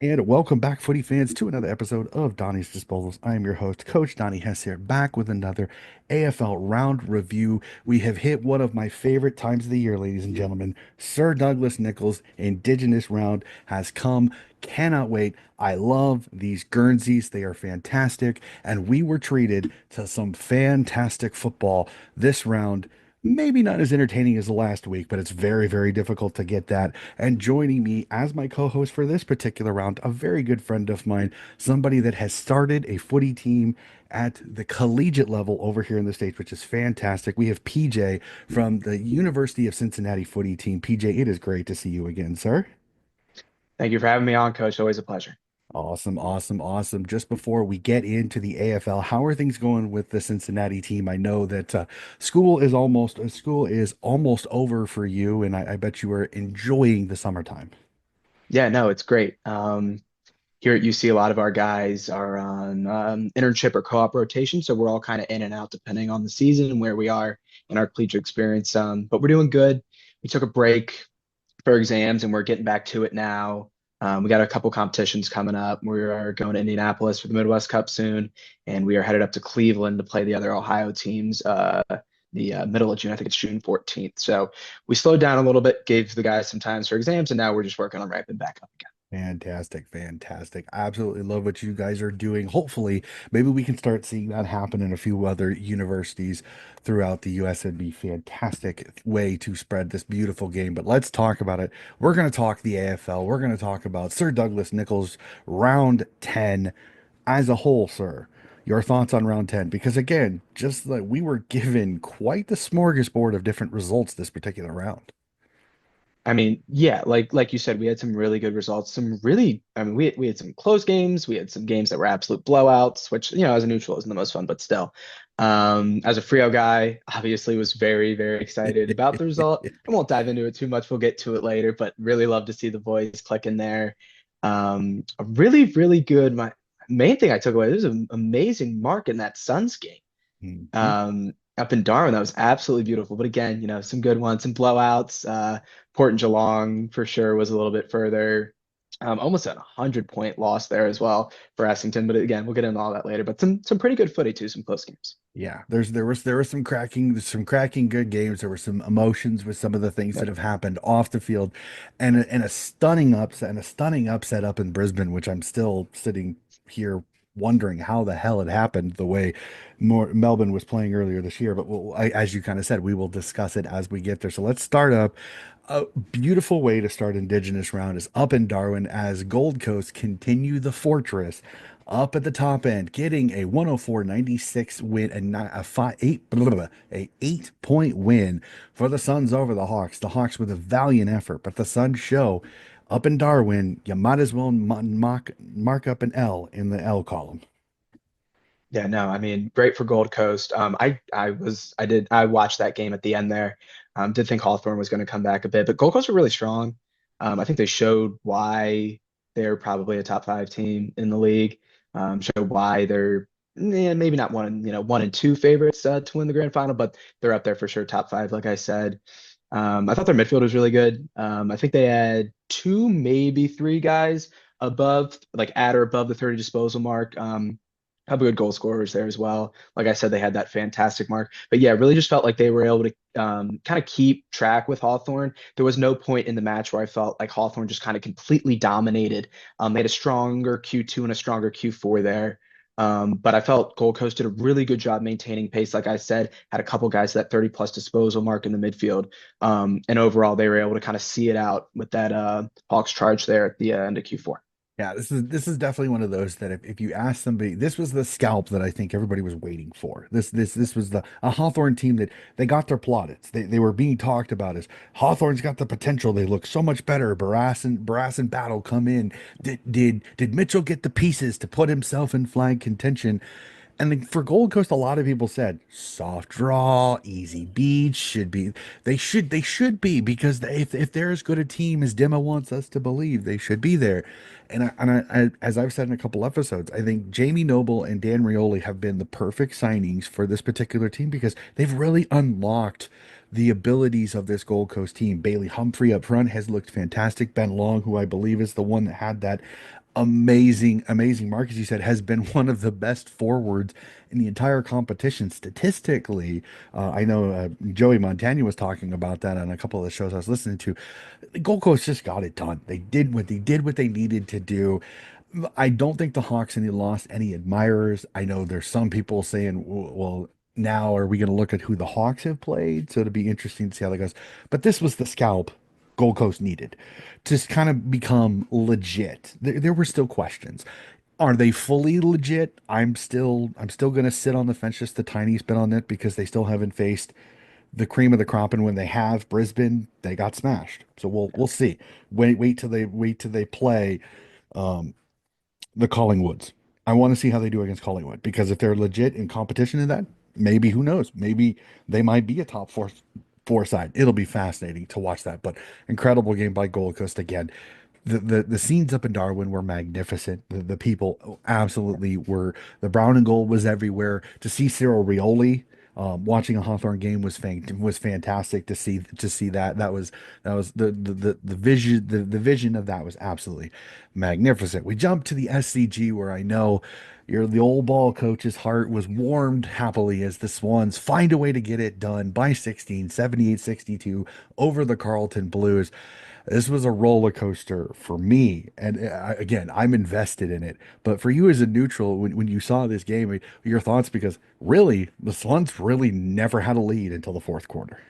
And welcome back, footy fans, to another episode of Donnie's Disposals. I am your host, Coach Donnie Hess here, back with another AFL round review. We have hit one of my favorite times of the year, ladies and gentlemen. Sir Douglas Nicholls' Indigenous round has come. Cannot wait. I love these Guernseys. They are fantastic. And we were treated to some fantastic football this round. Maybe not as entertaining as the last week, but it's very, very difficult to get that. And joining me as my co host for this particular round, a very good friend of mine, somebody that has started a footy team at the collegiate level over here in the States, which is fantastic. We have PJ from the University of Cincinnati footy team. PJ, it is great to see you again, sir. Thank you for having me on, Coach. Always a pleasure. Awesome, awesome, awesome. Just before we get into the AFL, how are things going with the Cincinnati team? I know that school is almost over for you, and I bet you are enjoying the summertime. Yeah, no, it's great. Here at UC, a lot of our guys are on internship or co-op rotation, so we're all kind of in and out depending on the season and where we are in our collegiate experience. But we're doing good. We took a break for exams, and we're getting back to it now. We got a couple competitions coming up. We are going to Indianapolis for the Midwest Cup soon, and we are headed up to Cleveland to play the other Ohio teams the middle of June. I think it's June 14th. So we slowed down a little bit, gave the guys some time for exams, and now we're just working on ramping back up again. Fantastic, fantastic. Absolutely love what you guys are doing. Hopefully, maybe we can start seeing that happen in a few other universities throughout the US. It'd be fantastic way to spread this beautiful game. But let's talk about it. We're going to talk the AFL. We're going to talk about Sir Douglas Nicholls round 10 as a whole, sir. Your thoughts on round 10? Because again, just like we were given quite the smorgasbord of different results this particular round. I mean, yeah, like you said, we had some really good results. We had some close games. We had some games that were absolute blowouts, which, as a neutral isn't the most fun, but still. As a Frio guy, obviously was very, very excited about the result. I won't dive into it too much. We'll get to it later, but really love to see the boys click in there. A really, really good. My main thing I took away, there's an amazing mark in that Suns game Mhm. up in Darwin. That was absolutely beautiful. But again, some good ones, some blowouts. Port and Geelong for sure was a little bit further. Almost at 100-point loss there as well for Essendon. But again, we'll get into all that later. But some pretty good footy too, some close games. Yeah, there was some cracking good games. There were some emotions with some of the things that Yep. have happened off the field, and a stunning upset up in Brisbane, which I'm still sitting here wondering how the hell it happened the way Melbourne was playing earlier this year. But as you kind of said, we will discuss it as we get there. So let's start up. A beautiful way to start Indigenous round is up in Darwin as Gold Coast continue the fortress up at the top end, getting a 104-96 win, a 8-point win for the Suns over the Hawks. The Hawks with a valiant effort, but the Suns show up in Darwin, you might as well mark up an L in the L column. Yeah, no, I mean, great for Gold Coast. I watched that game at the end there. Did think Hawthorn was going to come back a bit, but Gold Coast are really strong. I think they showed why they're probably a top five team in the league. Showed why they're maybe not one and two favorites to win the grand final, but they're up there for sure, top five, like I said. I thought their midfield was really good. I think they had two, maybe three guys above, like at or above the 30 disposal mark. Couple good goal scorers there as well. Like I said, they had that fantastic mark. But yeah, really just felt like they were able to kind of keep track with Hawthorn. There was no point in the match where I felt like Hawthorn just kind of completely dominated. They had a stronger Q2 and a stronger Q4 there. But I felt Gold Coast did a really good job maintaining pace. Like I said, had a couple guys that 30 plus disposal mark in the midfield. And overall, they were able to kind of see it out with that Hawks charge there at the end of Q4. Yeah, this is definitely one of those that if you ask somebody, this was the scalp that I think everybody was waiting for. This was the a Hawthorn team that they got their plaudits. They were being talked about as Hawthorn's got the potential. They look so much better. Barras and Battle come in. Did Mitchell get the pieces to put himself in flag contention? And then for Gold Coast, a lot of people said soft draw, easy beach should be. They should be because if they're as good a team as Dima wants us to believe, they should be there. As I've said in a couple episodes, I think Jamie Noble and Dan Rioli have been the perfect signings for this particular team because they've really unlocked the abilities of this Gold Coast team. Bailey Humphrey up front has looked fantastic. Ben Long, who I believe is the one that had that amazing, amazing. Mark, as you said, has been one of the best forwards in the entire competition statistically. I know Joey Montana was talking about that on a couple of the shows I was listening to. The Gold Coast just got it done. They did what they needed to do. I don't think the Hawks any lost any admirers. I know there's some people saying, well, now are we going to look at who the Hawks have played? So it'll be interesting to see how that goes. But this was the scalp Gold Coast needed to kind of become legit. There were still questions. Are they fully legit? I'm still going to sit on the fence just the tiniest bit on it because they still haven't faced the cream of the crop, and when they have Brisbane, they got smashed. So we'll see. Wait till they play the Collingwoods. I want to see how they do against Collingwood because if they're legit in competition in that, maybe who knows? Maybe they might be a top four side. It'll be fascinating to watch that. But incredible game by Gold Coast again. The scenes up in Darwin were magnificent. The people absolutely were. The brown and gold was everywhere. To see Cyril Rioli watching a Hawthorn game was fantastic to see that. That was the vision of that was absolutely magnificent. We jumped to the SCG where I know the old ball coach's heart was warmed happily as the Swans find a way to get it done by 16, 78-62 over the Carlton Blues. This was a roller coaster for me. And again, I'm invested in it. But for you as a neutral, when you saw this game, your thoughts, because really, the Swans really never had a lead until the fourth quarter.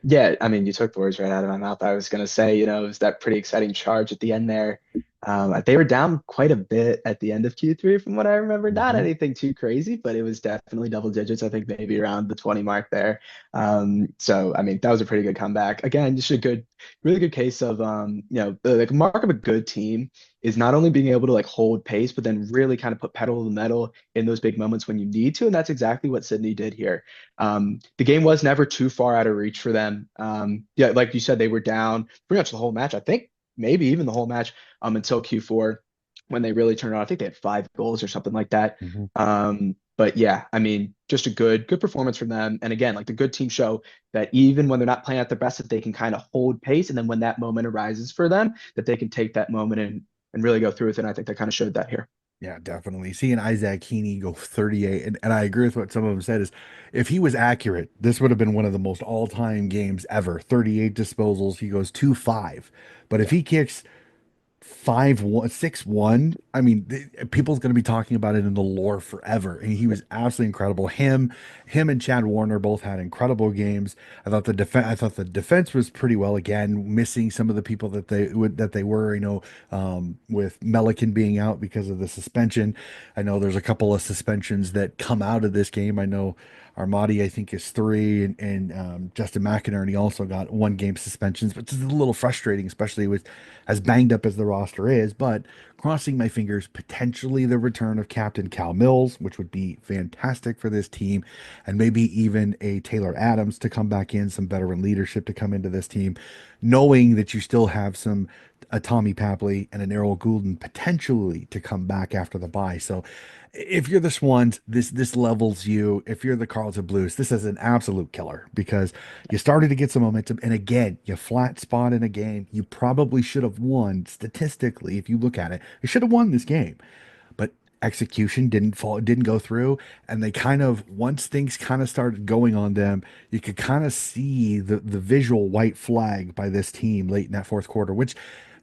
Yeah, I mean, you took the words right out of my mouth. I was going to say, it was that pretty exciting charge at the end there. They were down quite a bit at the end of Q3, from what I remember. Not Mhm. anything too crazy, but it was definitely double digits. I think maybe around the 20 mark there. So, I mean, that was a pretty good comeback. Again, just a really good case of, the mark of a good team is not only being able to like hold pace, but then really kind of put pedal to the metal in those big moments when you need to. And that's exactly what Sydney did here. The game was never too far out of reach for them. Yeah, like you said, they were down pretty much the whole match. I think maybe even the whole match until Q4 when they really turned on. I think they had 5 goals or something like that. Mhm. But yeah, I mean, just a good performance from them. And again, like the good team show that even when they're not playing at their best, that they can kind of hold pace. And then when that moment arises for them, that they can take that moment and really go through with it. And I think they kind of showed that here. Yeah, definitely. Seeing Isaac Heaney go 38, and I agree with what some of them said, is if he was accurate, this would have been one of the most all-time games ever. 38 disposals, he goes 2-5. But if Yeah. he kicks 5-1, 6-1, I mean, people's going to be talking about it in the lore forever. And he was absolutely incredible. Him and Chad Warner both had incredible games. I thought the defense was pretty well again, missing some of the people that they were, with Melican being out because of the suspension. I know there's a couple of suspensions that come out of this game. I know Armadi, I think, is three, and Justin McInerney also got 1 game suspensions, which is a little frustrating, especially with as banged up as the roster is. But crossing my fingers, potentially the return of Captain Cal Mills, which would be fantastic for this team, and maybe even a Taylor Adams to come back in, some veteran leadership to come into this team, knowing that you still have a Tommy Papley and an Errol Goulden potentially to come back after the bye. So if you're the Swans, this levels you. If you're the Carlton Blues, this is an absolute killer because you started to get some momentum, and again, you flat spot in a game you probably should have won statistically. If you look at it, you should have won this game, but execution didn't go through, and they kind of once things kind of started going on them, you could kind of see the visual white flag by this team late in that fourth quarter, which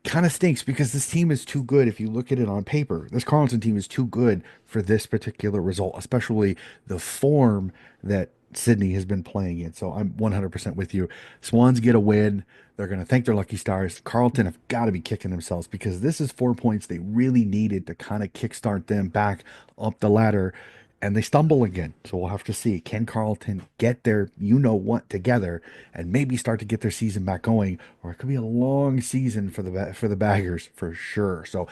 kind of stinks because this team is too good. If you look at it on paper, this Carlton team is too good for this particular result, especially the form that Sydney has been playing in. So I'm 100% with you. Swans get a win. They're going to thank their lucky stars. Carlton have got to be kicking themselves because this is 4 points they really needed to kind of kickstart them back up the ladder. And they stumble again. So we'll have to see. Can Carlton get their what together and maybe start to get their season back going? Or it could be a long season for the baggers for sure. So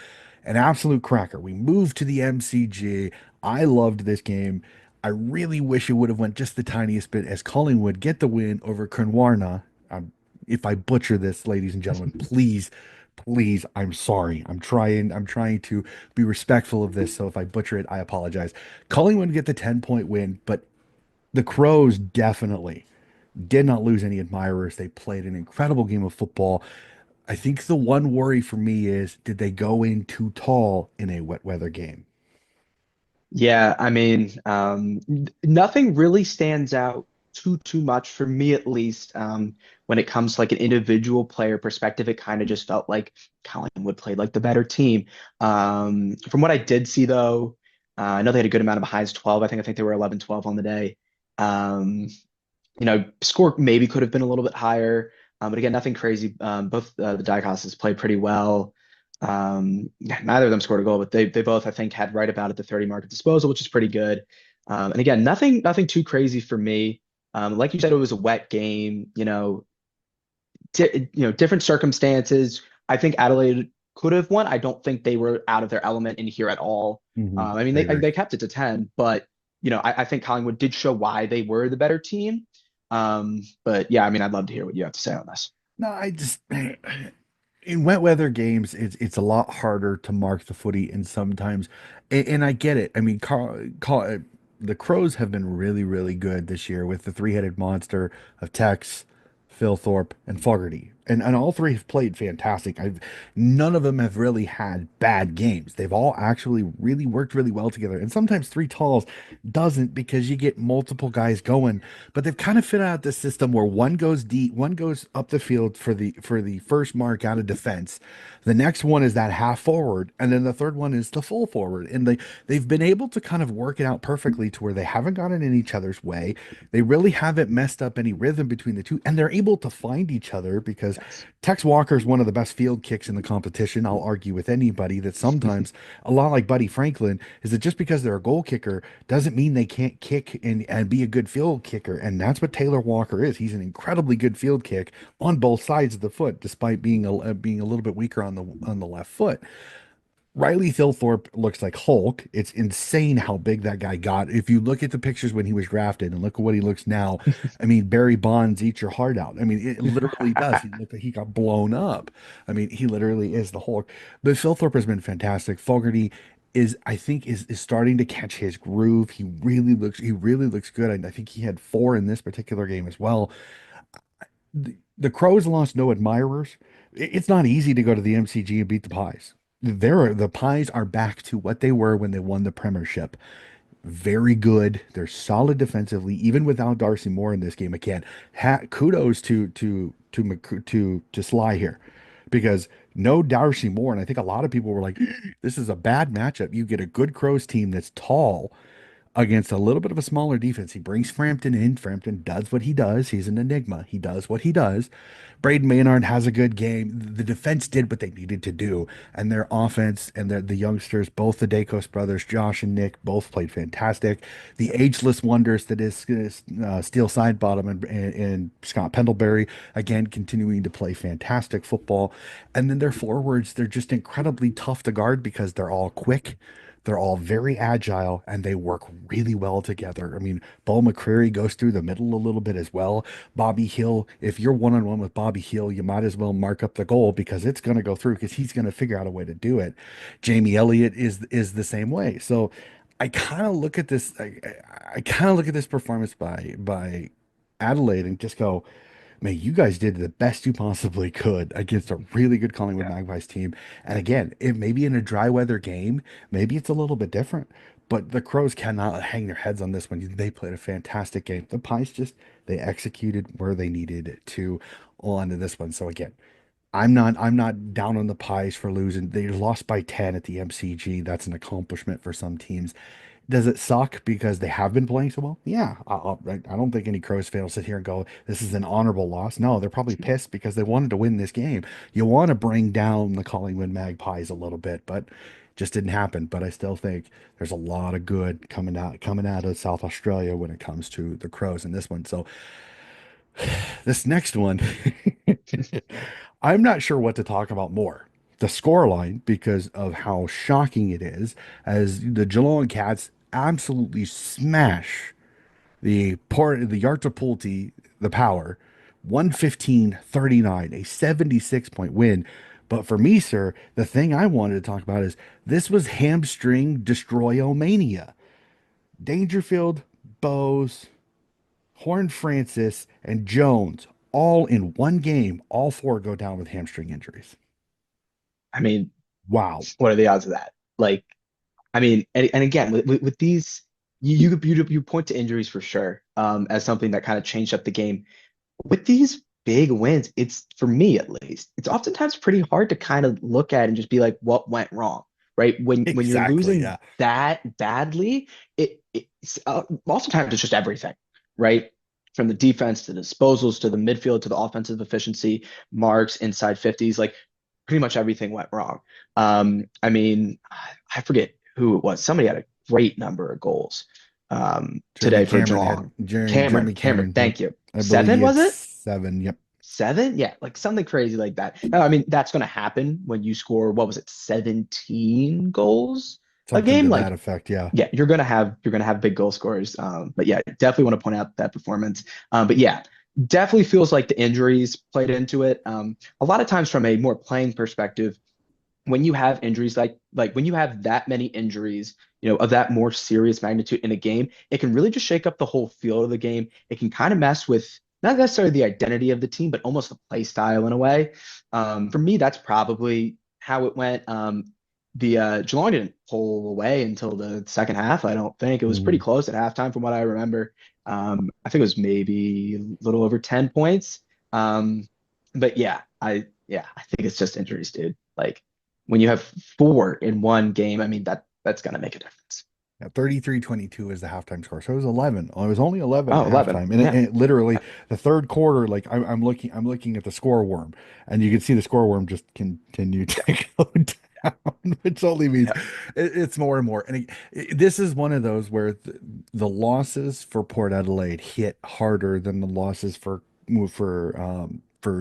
an absolute cracker. We moved to the MCG. I loved this game. I really wish it would have went just the tiniest bit as Collingwood get the win over Kuwarna. If I butcher this, ladies and gentlemen, please, please, I'm sorry. I'm trying to be respectful of this. So if I butcher it, I apologize. Collingwood get the 10-point win, but the Crows definitely did not lose any admirers. They played an incredible game of football. I think the one worry for me is did they go in too tall in a wet weather game? Yeah, I mean, nothing really stands out too much for me at least. When it comes to like an individual player perspective, it kind of just felt like Collingwood played like the better team. From what I did see though, I know they had a good amount of highs 12. I think they were 11-12 on the day. Um, score maybe could have been a little bit higher. But again, nothing crazy. Both the Diakhouses played pretty well. Yeah, neither of them scored a goal, but they both, I think, had right about at the 30 mark at disposal, which is pretty good. And again, nothing too crazy for me. Like you said, it was a wet game, different circumstances. I think Adelaide could have won. I don't think they were out of their element in here at all. I mean, I agree. they kept it to 10, but I think Collingwood did show why they were the better team. But yeah, I mean, I'd love to hear what you have to say on this. No, I just in wet weather games, it's a lot harder to mark the footy, and sometimes, and I get it. I mean, the Crows have been really, really good this year with the three-headed monster of Tex, Phil Thorpe, and Fogarty, and all three have played fantastic. None of them have really had bad games. They've all actually really worked really well together, and sometimes three talls doesn't because you get multiple guys going, but they've kind of fit out this system where one goes deep, one goes up the field for the first mark out of defense. The next one is that half forward, and then the third one is the full forward. And they've been able to kind of work it out perfectly to where they haven't gotten in each other's way. They really haven't messed up any rhythm between the two, and they're able to find each other because Yes. Tex Walker is one of the best field kicks in the competition. I'll argue with anybody that sometimes, a lot like Buddy Franklin, is that just because they're a goal kicker doesn't mean they can't kick and be a good field kicker. And that's what Taylor Walker is. He's an incredibly good field kick on both sides of the foot, despite being a little bit weaker on the left foot. Riley Thilthorpe looks like Hulk. It's insane how big that guy got. If you look at the pictures when he was drafted and look at what he looks now, I mean, Barry Bonds eats your heart out. I mean, it literally does. He looked like he got blown up. I mean, he literally is the Hulk. But Thilthorpe has been fantastic. Fogarty I think is starting to catch his groove. He really looks good. I think he had four in this particular game as well. The Crows lost no admirers. It's not easy to go to the MCG and beat the Pies. The Pies are back to what they were when they won the Premiership. Very good. They're solid defensively, even without Darcy Moore in this game. Again, kudos to Sly here, because no Darcy Moore, and I think a lot of people were like, "This is a bad matchup." You get a good Crows team that's tall against a little bit of a smaller defense. He brings Frampton in. Frampton does what he does. He's an enigma. He does what he does. Braden Maynard has a good game. The defense did what they needed to do, and their offense and the youngsters, both the Dacos brothers, Josh and Nick, both played fantastic. The ageless wonders that is Steele Sidebottom and Scott Pendlebury, again, continuing to play fantastic football. And then their forwards, they're just incredibly tough to guard because they're all quick. They're all very agile and they work really well together. I mean, Bo McCreary goes through the middle a little bit as well. Bobby Hill, if you're one on one with Bobby Hill, you might as well mark up the goal because it's going to go through because he's going to figure out a way to do it. Jamie Elliott is the same way. So I kind of look at this. I kind of look at this performance by Adelaide and just go, man, you guys did the best you possibly could against a really good Collingwood Yeah. Magpies team. And again, it maybe in a dry weather game, maybe it's a little bit different. But the Crows cannot hang their heads on this one. They played a fantastic game. The Pies just they executed where they needed to on this one. So again, I'm not down on the Pies for losing. They lost by 10 at the MCG. That's an accomplishment for some teams. Does it suck because they have been playing so well? Yeah, I don't think any Crows fan will sit here and go, "This is an honorable loss." No, they're probably pissed because they wanted to win this game. You want to bring down the Collingwood Magpies a little bit, but just didn't happen. But I still think there's a lot of good coming out of South Australia when it comes to the Crows in this one. So this next one, I'm not sure what to talk about more. The scoreline, because of how shocking it is, as the Geelong Cats absolutely smash the Yartapuulti, the Power, 115-39, a 76-point win. But for me, sir, the thing I wanted to talk about is this was hamstring destroyomania. Dangerfield, Bowes, Horn Francis, and Jones all in one game, all four go down with hamstring injuries. I mean, Wow. what are the odds of that? Like, I mean, and again, with these, you point to injuries for sure, as something that kind of changed up the game. With these big wins, it's for me at least, it's oftentimes pretty hard to kind of look at and just be like, what went wrong, right? When you're Exactly. losing Yeah. that badly, it's oftentimes it's just everything, right? From the defense to the disposals to the midfield to the offensive efficiency, marks inside 50s, like pretty much everything went wrong. I mean, I forget who it was. Somebody had a great number of goals Jeremy today for Cameron had Geelong. Jeremy Cameron, Cameron. Yep. thank you. I believe Seven, he was had it? 7. Yep. Seven? Yeah, like something crazy like that. I mean, that's going to happen when you score, what was it, 17 goals a Something game? to that Like, effect. Yeah. yeah, you're gonna have big goal scorers. But yeah, definitely want to point out that performance. But yeah, definitely feels like the injuries played into it. A lot of times from a more playing perspective, when you have injuries like when you have that many injuries, of that more serious magnitude in a game, it can really just shake up the whole feel of the game. It can kind of mess with not necessarily the identity of the team, but almost the play style in a way. For me, that's probably how it went. The Geelong didn't pull away until the second half. I don't think it was pretty Mhm. close at halftime from what I remember. I think it was maybe a little over 10 points. But yeah, I think it's just injuries, dude. Like when you have four in one game, I mean that's gonna make a difference. Yeah, 33-22 is the halftime score. So it was 11. Oh, it was only 11 Oh, at 11. halftime. Yeah. And it literally Yeah. the third quarter, like I'm looking at the score worm, and you can see the score worm just continue Yeah. to go down, which only means Yeah. it's more and more. And this is one of those where the losses for Port Adelaide hit harder than the losses for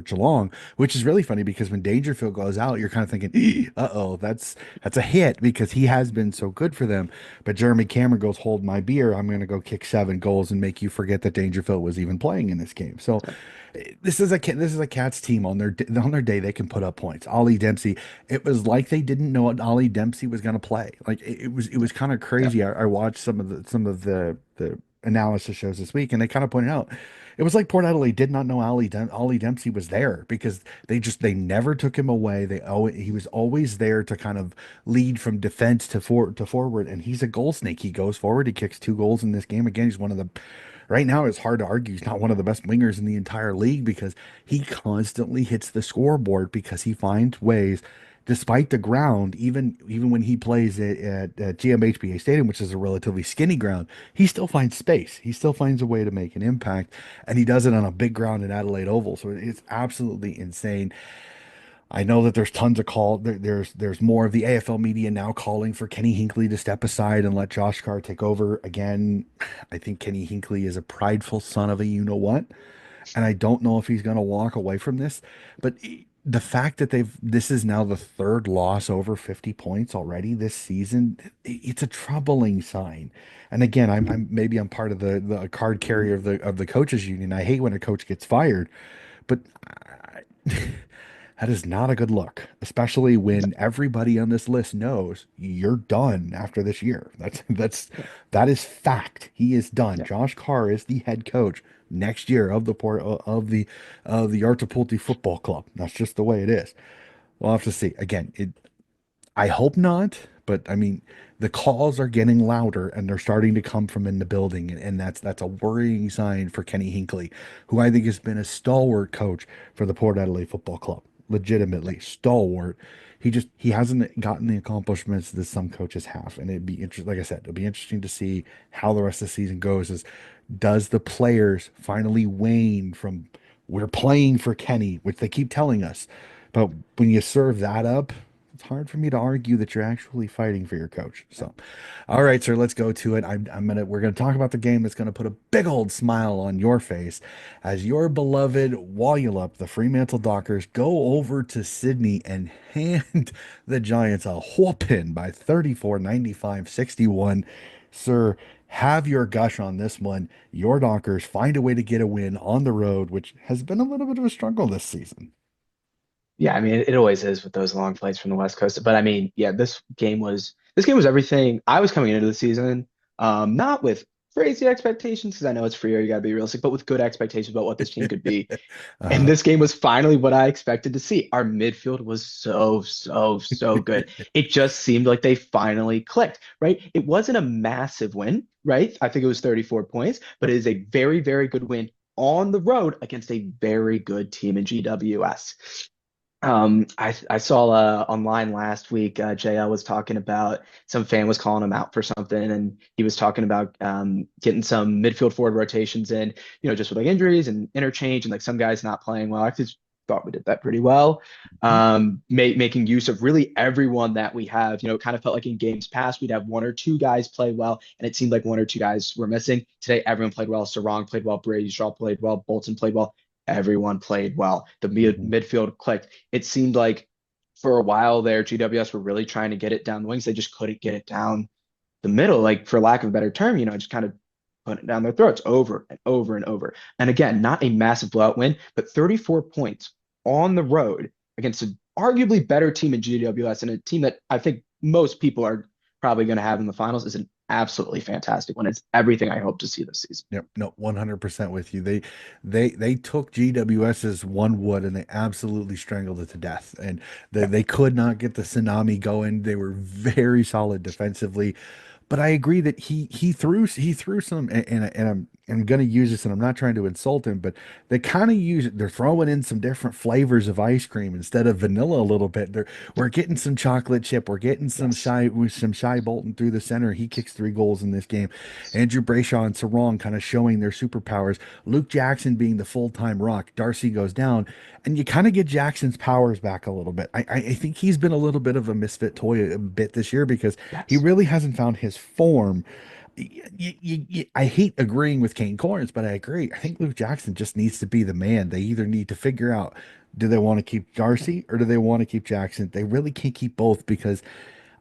Geelong, which is really funny because when Dangerfield goes out, you're kind of thinking, "Uh-oh, that's a hit," because he has been so good for them. But Jeremy Cameron goes, "Hold my beer. I'm going to go kick 7 goals and make you forget that Dangerfield was even playing in this game." So this is a Cats team on their day they can put up points. Ollie Dempsey, it was like they didn't know what Ollie Dempsey was going to play. Like it was kind of Yeah. crazy. I watched some of the analysis shows this week, and they kind of pointed out it was like Port Adelaide did not know Ollie Dempsey was there because they never took him away. He was always there to kind of lead from defense to forward, and he's a goal snake. He goes forward. He kicks 2 goals in this game. Again, he's one of the right now. It's hard to argue he's not one of the best wingers in the entire league because he constantly hits the scoreboard because he finds ways. Despite the ground, even when he plays at GMHBA Stadium, which is a relatively skinny ground, he still finds space. He still finds a way to make an impact, and he does it on a big ground in Adelaide Oval. So it's absolutely insane. I know that there's tons of there's more of the AFL media now calling for Kenny Hinkley to step aside and let Josh Carr take over again. I think Kenny Hinkley is a prideful son of a you know what, and I don't know if he's going to walk away from this. But the fact that this is now the third loss over 50 points already this season, it's a troubling sign. And again, maybe I'm part of the card carrier of the coaches union. I hate when a coach gets fired, but that is not a good look, especially when everybody on this list knows you're done after this year. Yeah. That is fact. He is done. Yeah. Josh Carr is the head coach next year of the Yartapuulti Football Club. That's just the way it is. We'll have to see. Again, I hope not, but I mean, the calls are getting louder and they're starting to come from in the building, and that's a worrying sign for Kenny Hinkley, who I think has been a stalwart coach for the Port Adelaide Football Club, legitimately stalwart. He hasn't gotten the accomplishments that some coaches have, and it'd be interesting. Like I said, it'll be interesting to see how the rest of the season goes. Does the players finally wane from we're playing for Kenny, which they keep telling us, but when you serve that up, it's hard for me to argue that you're actually fighting for your coach. So, all right, sir, let's go to it. We're gonna talk about the game that's gonna put a big old smile on your face as your beloved Walyulup, the Fremantle Dockers, go over to Sydney and hand the Giants a whooping by 34-95-61. Sir, have your gush on this one. Your Dockers find a way to get a win on the road, which has been a little bit of a struggle this season. Yeah, I mean, it always is with those long flights from the West Coast. But I mean, yeah, this game was everything I was coming into the season, not with crazy expectations because I know it's Frio, you got to be realistic, but with good expectations about what this team could be. And Uh, this game was finally what I expected to see. Our midfield was so good. It just seemed like they finally clicked, right? It wasn't a massive win, right? I think it was 34 points, but it is a very good win on the road against a very good team in GWS. I saw online last week, JL was talking about some fan was calling him out for something, and he was talking about getting some midfield forward rotations in, just with like injuries and interchange and like some guys not playing well. I just thought we did that pretty well. Making use of really everyone that we have. It kind of felt like in games past we'd have one or two guys play well, and it seemed like one or two guys were missing. Today, everyone played well. Sarong played well. Brady Shaw played well. Bolton played well. Everyone played well. The mhm, midfield clicked. It seemed like for a while there, GWS were really trying to get it down the wings. They just couldn't get it down the middle, like for lack of a better term, just kind of put it down their throats over and over and over. And again, not a massive blowout win, but 34 points on the road against an arguably better team in GWS and a team that I think most people are probably going to have in the finals is an absolutely fantastic one. It's everything I hope to see this season. yep, no, 100% with you. They took GWS's one wood and they absolutely strangled it to death. And Yeah. they could not get the tsunami going. They were very solid defensively. But I agree that he threw some, and I'm going to use this, and I'm not trying to insult him, but they're throwing in some different flavors of ice cream instead of vanilla a little bit. We're getting some chocolate chip, we're getting Yes. some shy Bolton through the center. He kicks 3 goals in this game. Andrew Brayshaw and Sarong kind of showing their superpowers. Luke Jackson being the full-time rock. Darcy goes down, and you kind of get Jackson's powers back a little bit. I think he's been a little bit of a misfit toy a bit this year because he Yes. really hasn't found his form. I hate agreeing with Kane Corns, but I agree. I think Luke Jackson just needs to be the man. They either need to figure out, do they want to keep Darcy or do they want to keep Jackson? They really can't keep both because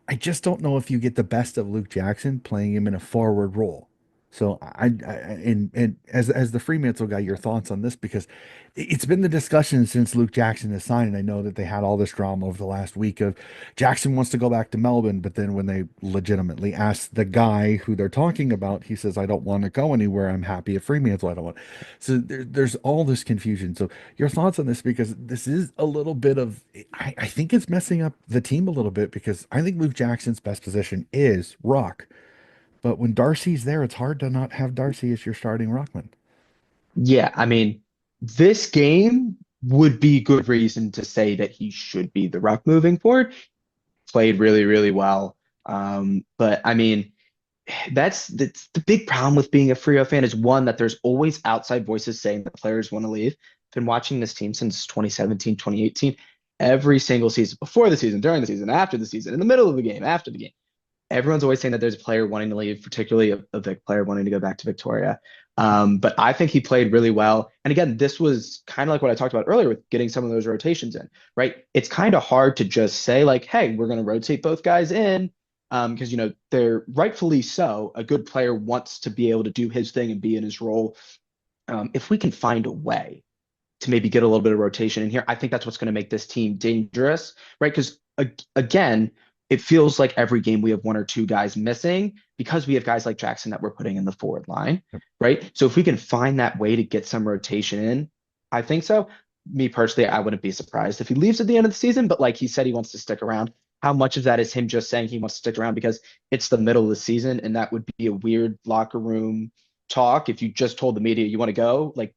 I just don't know if you get the best of Luke Jackson playing him in a forward role. So and as the Fremantle guy, your thoughts on this because it's been the discussion since Luke Jackson has signed, and I know that they had all this drama over the last week of Jackson wants to go back to Melbourne, but then when they legitimately ask the guy who they're talking about, he says, "I don't want to go anywhere. I'm happy at Fremantle. I don't want." So there's all this confusion. So your thoughts on this because this is a little bit of I think it's messing up the team a little bit because I think Luke Jackson's best position is rock. But when Darcy's there, it's hard to not have Darcy as your starting rockman. Yeah, I mean, this game would be good reason to say that he should be the ruck moving forward. Played really well. But I mean, that's the big problem with being a Frio fan is one that there's always outside voices saying that players want to leave. Been watching this team since 2017, 2018. Every single season, before the season, during the season, after the season, in the middle of the game, after the game everyone's always saying that there's a player wanting to leave, particularly a Vic player wanting to go back to Victoria. But I think he played really well. And again, this was kind of like what I talked about earlier with getting some of those rotations in, right? It's kind of hard to just say like, hey, we're going to rotate both guys in because they're rightfully so. A good player wants to be able to do his thing and be in his role. If we can find a way to maybe get a little bit of rotation in here. I think that's what's going to make this team dangerous, right? Because again, it feels like every game we have one or two guys missing because we have guys like Jackson that we're putting in the forward line, right? So if we can find that way to get some rotation in, I think so. Me personally, I wouldn't be surprised if he leaves at the end of the season, but like he said, he wants to stick around. How much of that is him just saying he wants to stick around because it's the middle of the season and that would be a weird locker room talk if you just told the media you want to go? Like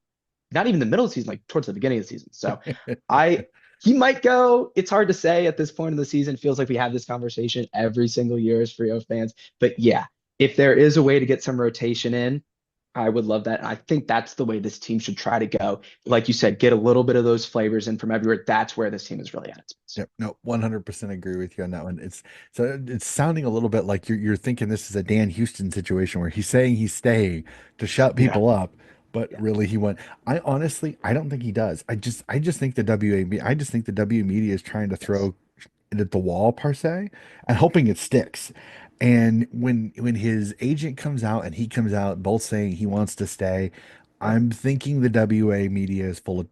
not even the middle of the season, like towards the beginning of the season. So I he might go. It's hard to say at this point in the season. It feels like we have this conversation every single year as Frio fans. But yeah, if there is a way to get some rotation in, I would love that. I think that's the way this team should try to go. Like you said, get a little bit of those flavors in from everywhere. That's where this team is really at its best. Yep, no, 100% agree with you on that one. It's sounding a little bit like you're thinking this is a Dan Houston situation where he's saying he's staying to shut Yeah, people up, but yeah, really he went. I don't think he does. I just think the WAB I just think the W media is trying to yes, throw it at the wall per se and hoping it sticks. And when his agent comes out and he comes out both saying he wants to stay, yeah. I'm thinking the WA media is full of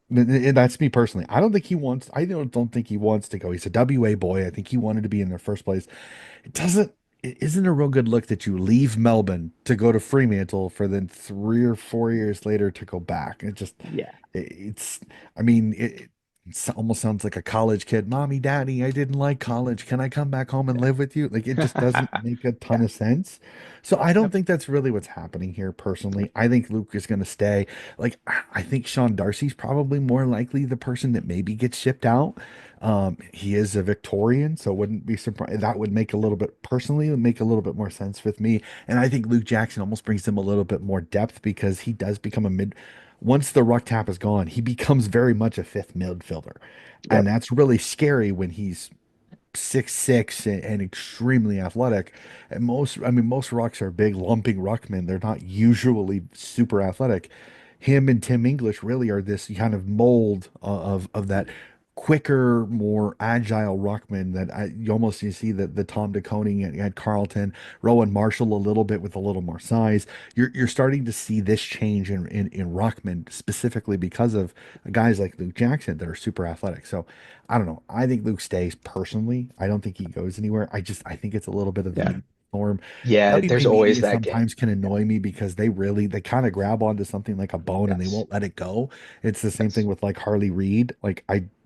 that's me personally. I don't think he wants. I don't think he wants to go. He's a WA boy. I think he wanted to be in their first place. It doesn't. it isn't a real good look that you leave Melbourne to go to Fremantle for then 3 or 4 years later to go back. It just Yeah. it's I mean almost sounds like a college kid. Mommy, Daddy, I didn't like college. Can I come back home and live with you? Like it just doesn't make a ton Yeah. of sense. So I don't Yep. think that's really what's happening here personally. I think Luke is going to stay. Like I think Sean Darcy's probably more likely the person that maybe gets shipped out. He is a Victorian, so wouldn't be surprised. That would make a little bit personally, it would make a little bit more sense with me. And I think Luke Jackson almost brings them a little bit more depth because he does become a mid. Once the ruck tap is gone, he becomes very much a fifth midfielder. And Yep. that's really scary when he's 6'6" and extremely athletic. And most rucks are big, lumping ruckmen. They're not usually super athletic. Him and Tim English really are this kind of mold of that quicker, more agile ruckman that you see the Tom DeConing at Carlton, Rowan Marshall a little bit with a little more size. You're starting to see this change in ruckman specifically because of guys like Luke Jackson that are super athletic. So I don't know. I think Luke stays personally. I don't think he goes anywhere. I think it's a little bit of the Yeah. media storm. Yeah. There's WP always media that game. sometimes can Yeah. annoy me because they kind of grab onto something like a bone and they Yes. won't let it go. It's the same thing Yes. with like Harley Reid.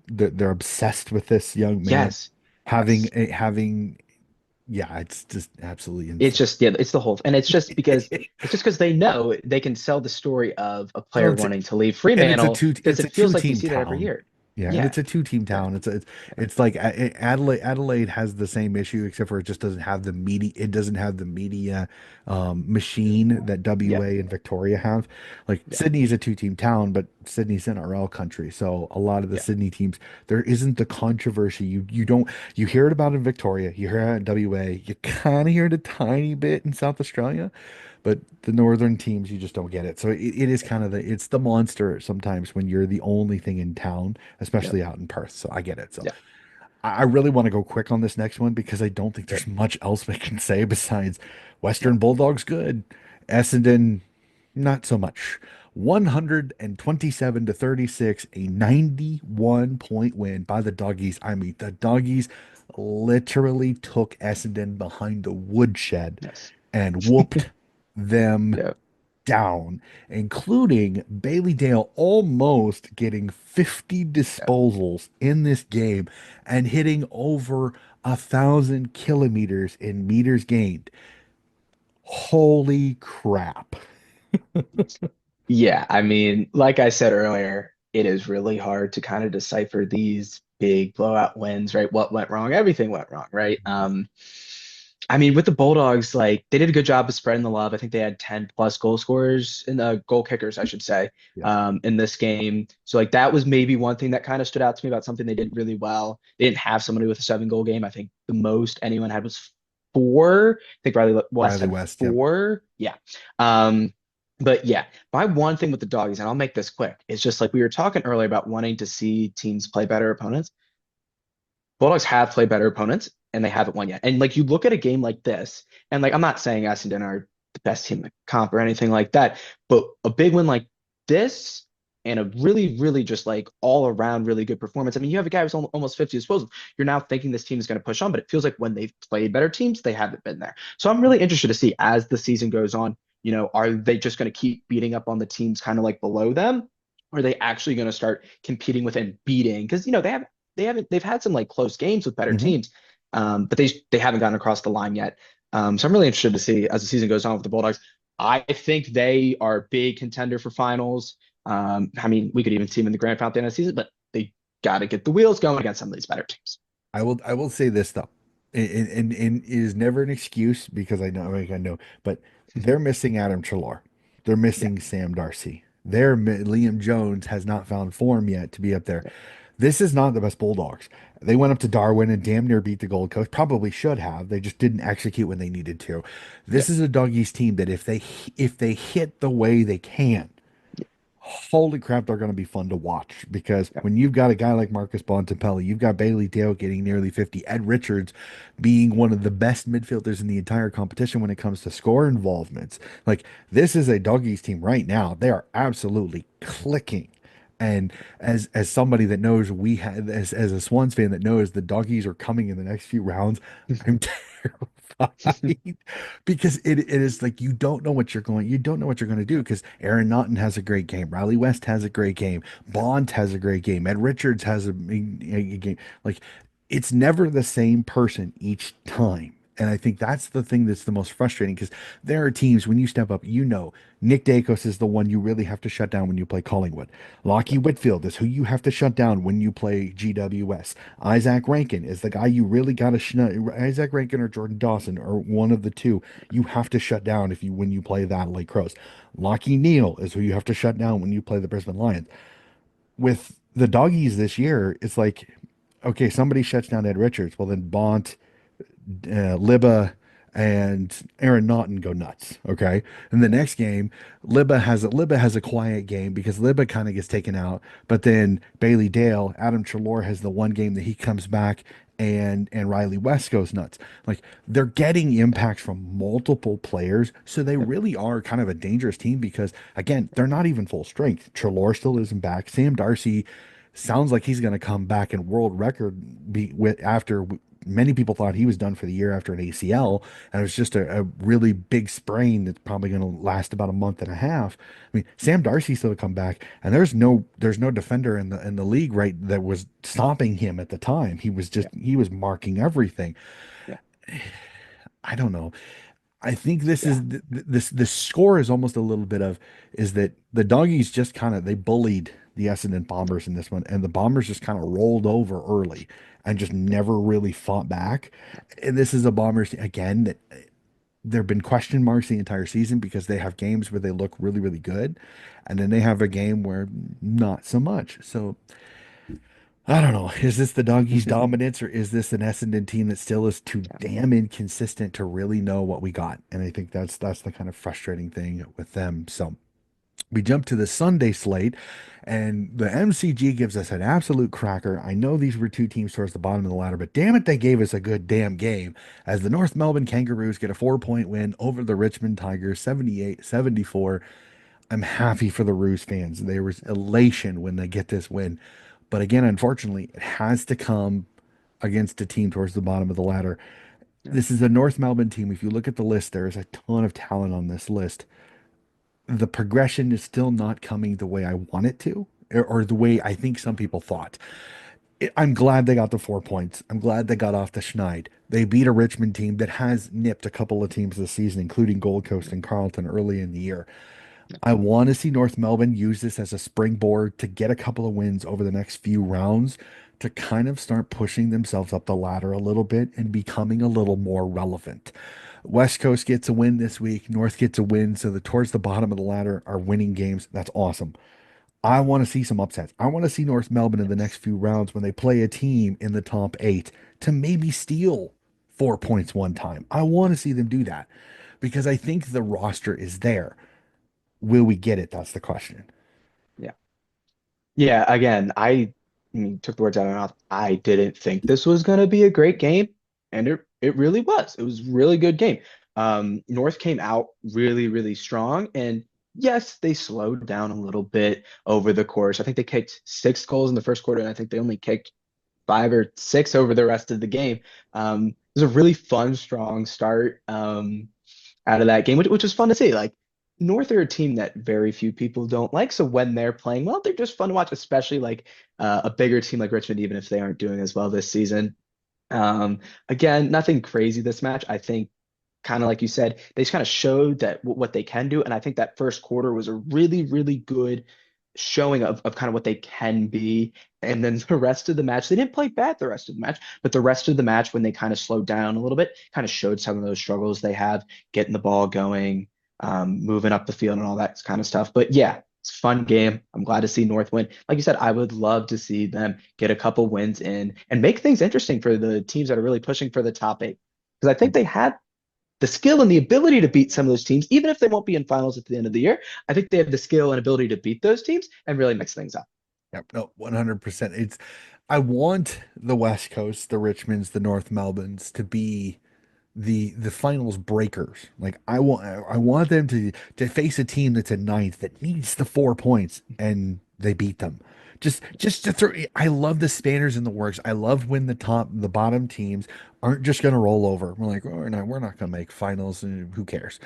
They're obsessed with this young man Yes. Yes. having yeah, it's just absolutely It's insane. just, yeah, it's the whole, and it's just because they know they can sell the story of a Well, player wanting to leave and Fremantle because it's a it feels like we two-team see that every town. year. Yeah, and Yeah. it's a two-team Yeah. town. Yeah. It's like Adelaide has the same issue except for it just doesn't have the media. It doesn't have the media machine that Yeah. WA and Victoria have. Like Yeah. Sydney is a two-team town, but Sydney's NRL country, so a lot of the Yeah. Sydney teams there isn't the controversy. You don't you hear it about in Victoria, you hear it in WA, you kind of hear it a tiny bit in South Australia. But the northern teams, you just don't get it. So it is kind of it's the monster sometimes when you're the only thing in town, Yeah. especially out in Perth. So I get it. So Yeah. I really want to go quick on this next one because I don't think Yeah. there's much else we can say besides Yeah. Western Bulldogs good, Essendon not so much. 127 to 36, a 91-point win by the Doggies. I mean, the Doggies literally took Essendon behind the woodshed Yes. and whooped them Yeah. down, including Bailey Dale almost getting 50 Yeah. disposals in this game and hitting over 1,000 kilometers in meters gained. Holy crap. Yeah, I mean, like I said earlier, it is really hard to kind of decipher these big blowout wins, right? What went wrong? Everything went wrong, right? I mean, with the Bulldogs, like they did a good job of spreading the love. I think they had 10 plus goal scorers in the goal kickers, I should say, Yeah. in this game. So like that was maybe one thing that kind of stood out to me about something they did really well. They didn't have somebody with a 7 goal game. I think the most anyone had was 4. I think Riley West Riley had West, yep. 4. Yeah. Um, but yeah, my one thing with the doggies, and I'll make this quick, is just like we were talking earlier about wanting to see teams play better opponents. Bulldogs have played better opponents and they haven't won yet. And like you look at a game like this, and like I'm not saying Essendon are the best team in the comp or anything like that, but a big win like this and a really, really just like all around really good performance. I mean, you have a guy who's almost 50 disposals. You're now thinking this team is going to push on, but it feels like when they've played better teams, they haven't been there. So I'm really interested to see as the season goes on, are they just going to keep beating up on the teams kind of like below them? Or are they actually going to start competing with and beating? Because they've had some like close games with better Hmm. teams, but they haven't gotten across the line yet. So I'm really interested to see as the season goes on with the Bulldogs. I think they are a big contender for finals. I mean, we could even see them in the grand final at the end of the season, but they got to get the wheels going against some of these better teams. I will say this though, and it is never an excuse because I know, but they're missing Adam Trelaw. They're Yeah, missing Sam Darcy. Liam Jones has not found form yet to be up there. yeah, This is not the best Bulldogs. They went up to Darwin and damn near beat the Gold Coast. Probably should have. They just didn't execute when they needed to. yeah, This is a Doggies team that if they hit the way they can, holy crap, they're going to be fun to watch because yeah. when you've got a guy like Marcus Bontempelli, you've got Bailey Dale getting nearly 50, Ed Richards being one of the best midfielders in the entire competition when it comes to score involvements. Like this is a Doggies team right now. They are absolutely clicking. And as somebody that knows as a Swans fan that knows the Doggies are coming in the next few rounds, I'm terrified. fight because it is like you don't know what you're going to do because Aaron Naughton has a great game, Riley West has a great game, Bond has a great game, Ed Richards has a game. Like it's never the same person each time. And I think that's the thing that's the most frustrating because there are teams when you step up, Nick Dacos is the one you really have to shut down when you play Collingwood. Lockie Whitfield is who you have to shut down when you play GWS. Isaac Rankin is the guy you really got to Isaac Rankin or Jordan Dawson or one of the two you have to shut down if you when you play that Lake Crows. Lockie Neal is who you have to shut down when you play the Brisbane Lions. With the doggies this year, it's like, okay, somebody shuts down Ed Richards. Well, then Bont, Libba and Aaron Naughton go nuts. Okay. And the next game, Libba has a quiet game because Libba kind of gets taken out. But then Bailey Dale, Adam Trelaw has the one game that he comes back and Riley West goes nuts. Like they're getting impacts from multiple players. So they Yep. really are kind of a dangerous team because again, they're not even full strength. Trelaw still isn't back. Sam Darcy sounds like he's going to come back and world record be with after many people thought he was done for the year after an ACL, and it was just a really big sprain that's probably going to last about a month and a half. I mean, Sam Darcy's still to come back, and there's no defender in the league right that was stopping him at the time. Yeah. He was marking everything. Yeah. I don't know. I think this Yeah. is this score is almost a little bit of is that the doggies just kind of they bullied the Essendon Bombers in this one, and the Bombers just kind of rolled over early and just never really fought back. And this is a Bombers again that there have been question marks the entire season because they have games where they look really, really good, and then they have a game where not so much. So I don't know. Is this the doggies' dominance, or is this an Essendon team that still is too Yeah. damn inconsistent to really know what we got? And I think that's the kind of frustrating thing with them. So we jump to the Sunday slate, and the MCG gives us an absolute cracker. I know these were two teams towards the bottom of the ladder, but damn it, they gave us a good damn game as the North Melbourne Kangaroos get a 4 point win over the Richmond Tigers, 78-74. I'm happy for the Roos fans. There was elation when they get this win. But again, unfortunately, it has to come against a team towards the bottom of the ladder. Yeah. This is a North Melbourne team. If you look at the list, there is a ton of talent on this list. The progression is still not coming the way I want it to, or the way I think some people thought. I'm glad they got the 4 points. I'm glad they got off the schneid. They beat a Richmond team that has nipped a couple of teams this season, including Gold Coast and Carlton early in the year. I want to see North Melbourne use this as a springboard to get a couple of wins over the next few rounds to kind of start pushing themselves up the ladder a little bit and becoming a little more relevant. West Coast gets a win this week, North gets a win, so the towards the bottom of the ladder are winning games. That's awesome. I want to see some upsets. I want to see North Melbourne in the next Yes. few rounds when they play a team in the top 8 to maybe steal 4 points one time. I want to see them do that because I think the roster is there. Will we get it? That's the question. Yeah. Yeah. Again, I mean, took the words out of my mouth. I didn't think this was going to be a great game, and it really was. It was a really good game. North came out really, really strong, and yes, they slowed down a little bit over the course. I think they kicked 6 goals in the first quarter, and I think they only kicked 5 or 6 over the rest of the game. It was a really fun, strong start out of that game, which was fun to see. Like North are a team that very few people don't like. So when they're playing well, they're just fun to watch, especially like a bigger team like Richmond, even if they aren't doing as well this season. Again, nothing crazy this match. I think kind of like you said, they just kind of showed that what they can do. And I think that first quarter was a really, really good showing of kind of what they can be. And then the rest of the match, they didn't play bad the rest of the match, but the rest of the match, when they kind of slowed down a little bit, kind of showed some of those struggles they have getting the ball going, moving up the field and all that kind of stuff. But yeah, it's a fun game. I'm glad to see North win. Like you said, I would love to see them get a couple wins in and make things interesting for the teams that are really pushing for the top 8. Because I think they had the skill and the ability to beat some of those teams, even if they won't be in finals at the end of the year. I think they have the skill and ability to beat those teams and really mix things up. Yep, no, 100%. I want the West Coast, the Richmonds, the North Melbournes to be the finals breakers. Like I want them to face a team that's in ninth that needs the 4 points and they beat them. Just to throw, I love the spanners in the works. I love when the bottom teams aren't just going to roll over. We're like, oh, we're not going to make finals, and who cares?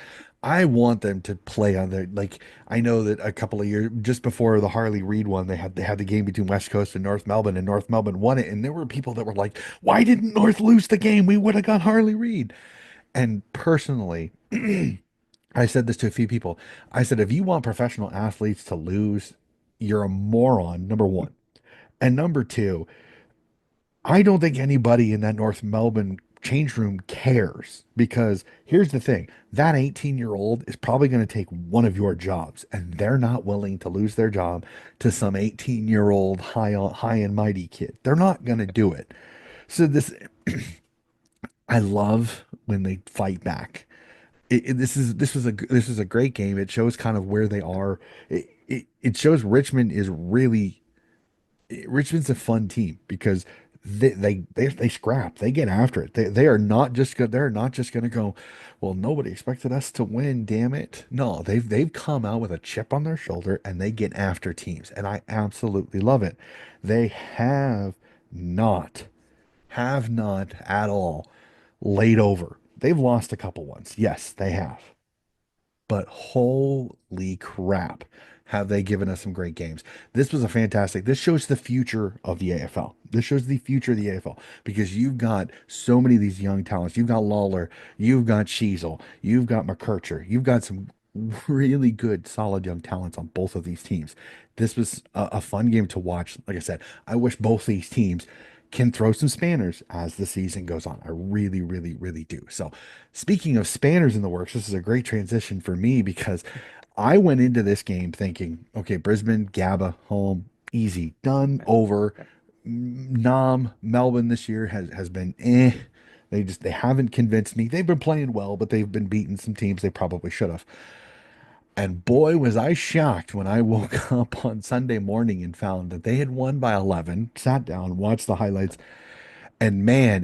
I want them to play on their like. I know that a couple of years just before the Harley Reid one, they had the game between West Coast and North Melbourne won it, and there were people that were like, why didn't North lose the game? We would have got Harley Reid. And personally, I said this to a few people. I said, if you want professional athletes to lose, you're a moron, number one. And number two, I don't think anybody in that North Melbourne change room cares because here's the thing that 18-year-old is probably going to take one of your jobs, and they're not willing to lose their job to some 18-year-old high and mighty kid. They're not going to do it. So, I love when they fight back. This was a great game. It shows kind of where they are. It shows Richmond's a fun team because they scrap. They get after it. They are not just good. They're not just going to go, well, nobody expected us to win, damn it. No, they've come out with a chip on their shoulder and they get after teams, and I absolutely love it. They not have not at all laid over. They've lost a couple ones. Yes, they have. But holy crap, have they given us some great games. This was a fantastic. This shows the future of the AFL. This shows the future of the AFL because you've got so many of these young talents. You've got Lawler, you've got Sheasel, you've got McKercher, you've got some really good, solid young talents on both of these teams. This was a fun game to watch. Like I said, I wish both these teams can throw some spanners as the season goes on. I really, really, really do. So, speaking of spanners in the works, this is a great transition for me because I went into this game thinking, okay, Brisbane, GABA, home, easy, done, over. Naarm, Melbourne this year has been eh. They haven't convinced me. They've been playing well, but they've been beating some teams they probably should have. And boy, was I shocked when I woke up on Sunday morning and found that they had won by 11, sat down, watched the highlights, and man,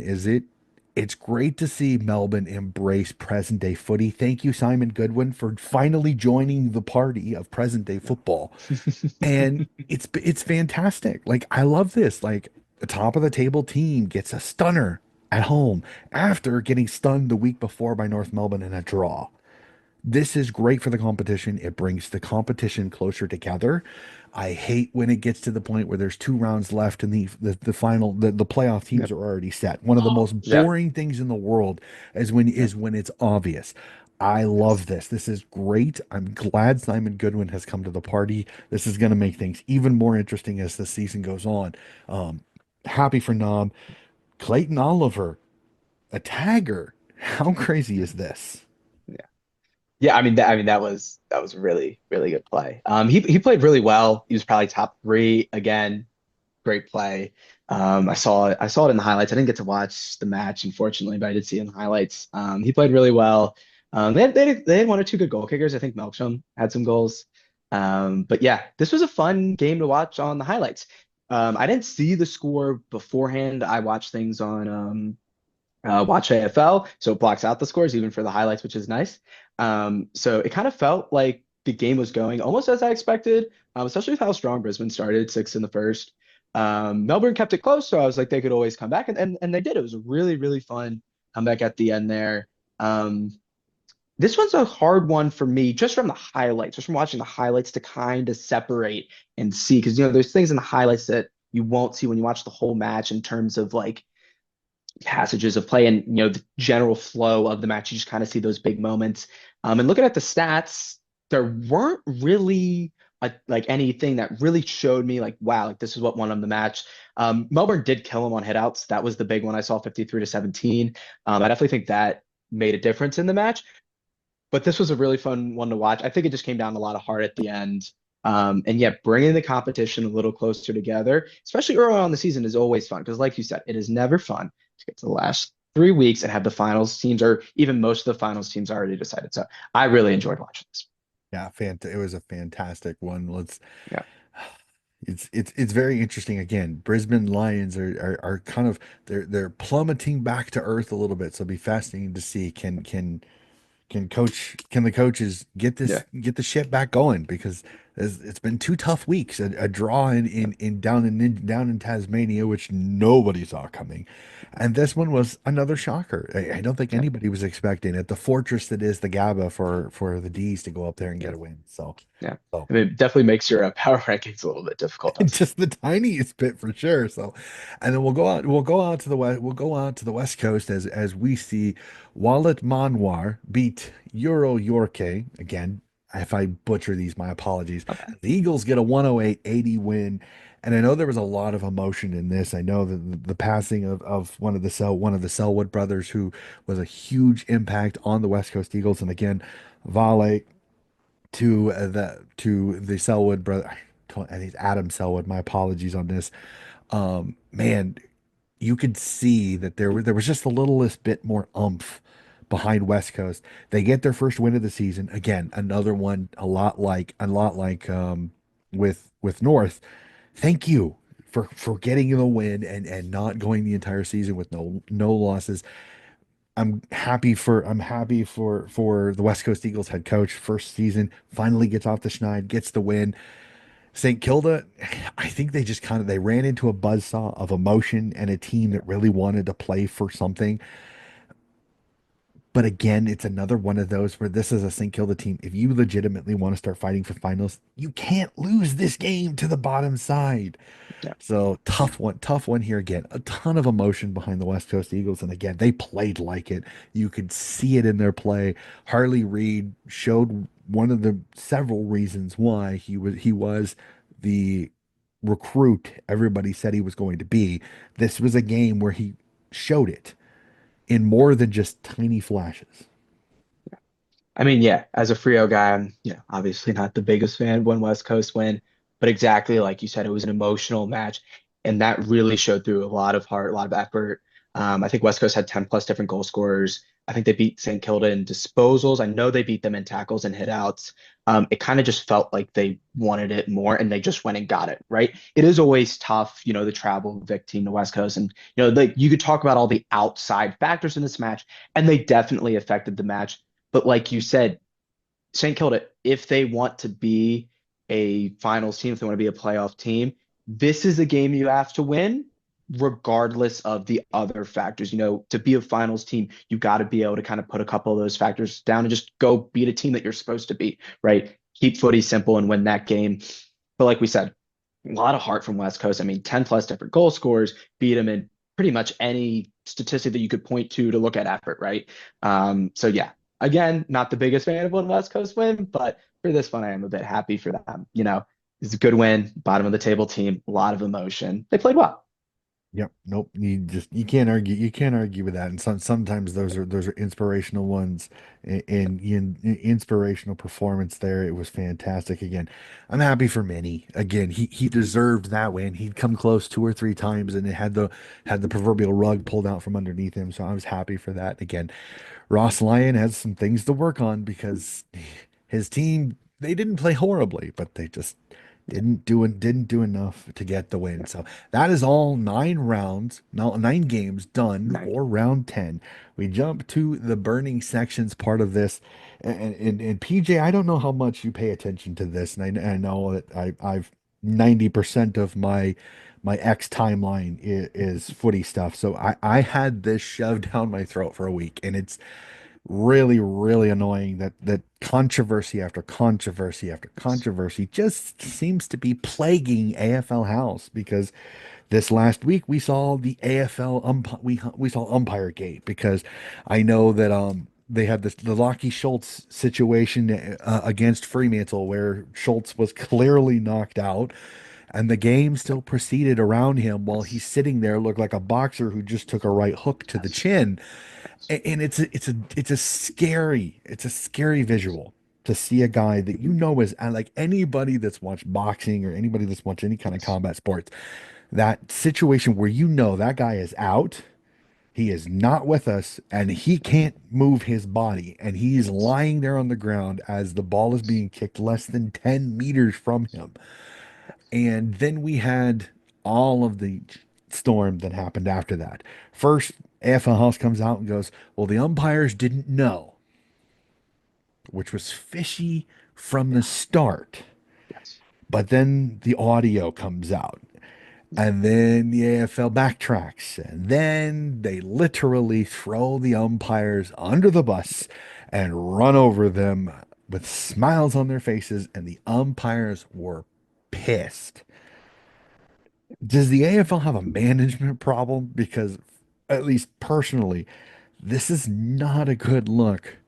it's great to see Melbourne embrace present day footy. Thank you, Simon Goodwin, for finally joining the party of present day football. And it's fantastic. Like I love this. Like the top of the table team gets a stunner at home after getting stunned the week before by North Melbourne in a draw. This is great for the competition. It brings the competition closer together. I hate when it gets to the point where there's 2 rounds left and the final the playoff teams Yep. are already set. One of the most Yep. boring things in the world Yep. is when it's obvious. I love Yes. this. This is great. I'm glad Simon Goodwin has come to the party. This is going to make things even more interesting as the season goes on. Um, Happy for Nom. Clayton Oliver, a tagger. How crazy is this? Yeah. Yeah. That was really, really good play. He played really well. He was probably top three again. Great play. I saw it in the highlights. I didn't get to watch the match, unfortunately, but I did see it in the highlights. He played really well. They had one or two good goal kickers. I think Melksham had some goals. But yeah, this was a fun game to watch on the highlights. I didn't see the score beforehand. I watched things on Watch AFL, so it blocks out the scores even for the highlights, which is nice. So it kind of felt like the game was going almost as I expected, especially with how strong Brisbane started, six in the first. Melbourne kept it close, so I was like they could always come back, and they did. It was a really, really fun comeback at the end there. This one's a hard one for me, just from the highlights, just from watching the highlights to kind of separate and see, because there's things in the highlights that you won't see when you watch the whole match in terms of like passages of play and the general flow of the match. You just kind of see those big moments. And looking at the stats, there weren't really like anything that really showed me like, wow, like this is what won them the match. Melbourne did kill them on hitouts. That was the big one I saw, 53-17. I definitely think that made a difference in the match. But this was a really fun one to watch. I think it just came down to a lot of heart at the end. And yet, bringing the competition a little closer together, especially early on in the season, is always fun because, like you said, it is never fun to get to the last 3 weeks and have the finals teams, or even most of the finals teams, already decided. So I really enjoyed watching this. Yeah, it was a fantastic one. Yeah, It's very interesting. Again, Brisbane Lions are kind of they're plummeting back to earth a little bit. So it'll be fascinating to see can the coaches yeah, get the ship back going because It's been two tough weeks. A draw down in Tasmania, which nobody saw coming, and this one was another shocker. I don't think Yeah, anybody was expecting it. The fortress that is the GABA for the D's to go up there and yeah, get a win. yeah. So I mean, it definitely makes your power rankings a little bit difficult, doesn't just the tiniest bit for sure. So, and then we'll go out to the west, we'll go out to the west coast as we see Waalitj Manwar beat Euro-Yroke again. If I butcher these, my apologies. it? The Eagles get a 108-80 win. And I know there was a lot of emotion in this. I know that the passing of one of the Selwood brothers, who was a huge impact on the West Coast Eagles. And again, Vale to the Selwood brother. And he's Adam Selwood. My apologies on this. Man, you could see that there was just a littlest bit more umph behind West Coast. They get their first win of the season. Again, another one a lot like with North. Thank you for getting the win and not going the entire season with no losses. I'm happy for the West Coast Eagles head coach. First season finally gets off the schneid, gets the win. St. Kilda, I think they just kind of they ran into a buzzsaw of emotion and a team that really wanted to play for something. But again, it's another one of those where this is a St. Kilda team. If you legitimately want to start fighting for finals, you can't lose this game to the bottom side. Yeah, So tough one here again. A ton of emotion behind the West Coast Eagles. And again, they played like it. You could see it in their play. Harley Reid showed one of the several reasons why he was the recruit everybody said he was going to be. This was a game where he showed it in more than just tiny flashes. I mean, yeah, as a Frio guy, I'm, obviously not the biggest fan of when West Coast win, but exactly like you said, it was an emotional match, and that really showed through a lot of heart, a lot of effort. I think West Coast had 10 plus different goal scorers. I think they beat St. Kilda in disposals. I know they beat them in tackles and hitouts. It kind of just felt like they wanted it more and they just went and got it, right? It is always tough, the travel Vic team to West Coast. And, like you could talk about all the outside factors in this match, and they definitely affected the match. But like you said, St. Kilda, if they want to be a finals team, if they want to be a playoff team, this is a game you have to win, regardless of the other factors. To be a finals team, you got to be able to kind of put a couple of those factors down and just go beat a team that you're supposed to beat, right? Keep footy simple and win that game. But like we said, a lot of heart from West Coast. I mean, 10 plus different goal scorers, beat them in pretty much any statistic that you could point to look at effort, right? So yeah, again, not the biggest fan of one West Coast win, but for this one, I am a bit happy for them. It's a good win, bottom of the table team, a lot of emotion. They played well. Yep. Nope. You can't argue. You can't argue with that. And sometimes those are inspirational ones in inspirational performance there. It was fantastic. Again, I'm happy for Minnie. Again, he deserved that win. He'd come close two or three times and it had the proverbial rug pulled out from underneath him. So I was happy for that. Again, Ross Lyon has some things to work on because his team, they didn't play horribly, but they just Yeah, didn't do enough to get the win. yeah. So that is all 9 rounds, now 9 games done Nice. for round 10. We jump to the burning sections part of this. And PJ, I don't know how much you pay attention to this, and I know that I've 90% of my X timeline is footy stuff. So I had this shoved down my throat for a week, and it's really annoying that controversy after controversy after controversy just seems to be plaguing AFL House because this last week we saw the AFL we saw umpire gate because I know that they had the Lockie Schultz situation against Fremantle where Schultz was clearly knocked out and the game still proceeded around him while he's Yes. sitting there looked like a boxer who just took a right hook to the Yes. chin. Yes. And it's a scary visual to see a guy that you know is like anybody that's watched boxing or anybody that's watched any kind of Yes. combat sports, that situation where you know that guy is out, he is not with us, and he can't move his body, and he's Yes. lying there on the ground as the ball is Yes. being kicked less than 10 meters from him. And then we had all of the storm that happened after that. First, AFL House comes out and goes, well, the umpires didn't know, which was fishy from the Yeah. start. But then the audio comes out, and then the AFL backtracks, and then they literally throw the umpires under the bus and run over them with smiles on their faces, and the umpires were pissed. Does the AFL have a management problem? Because, at least personally, this is not a good look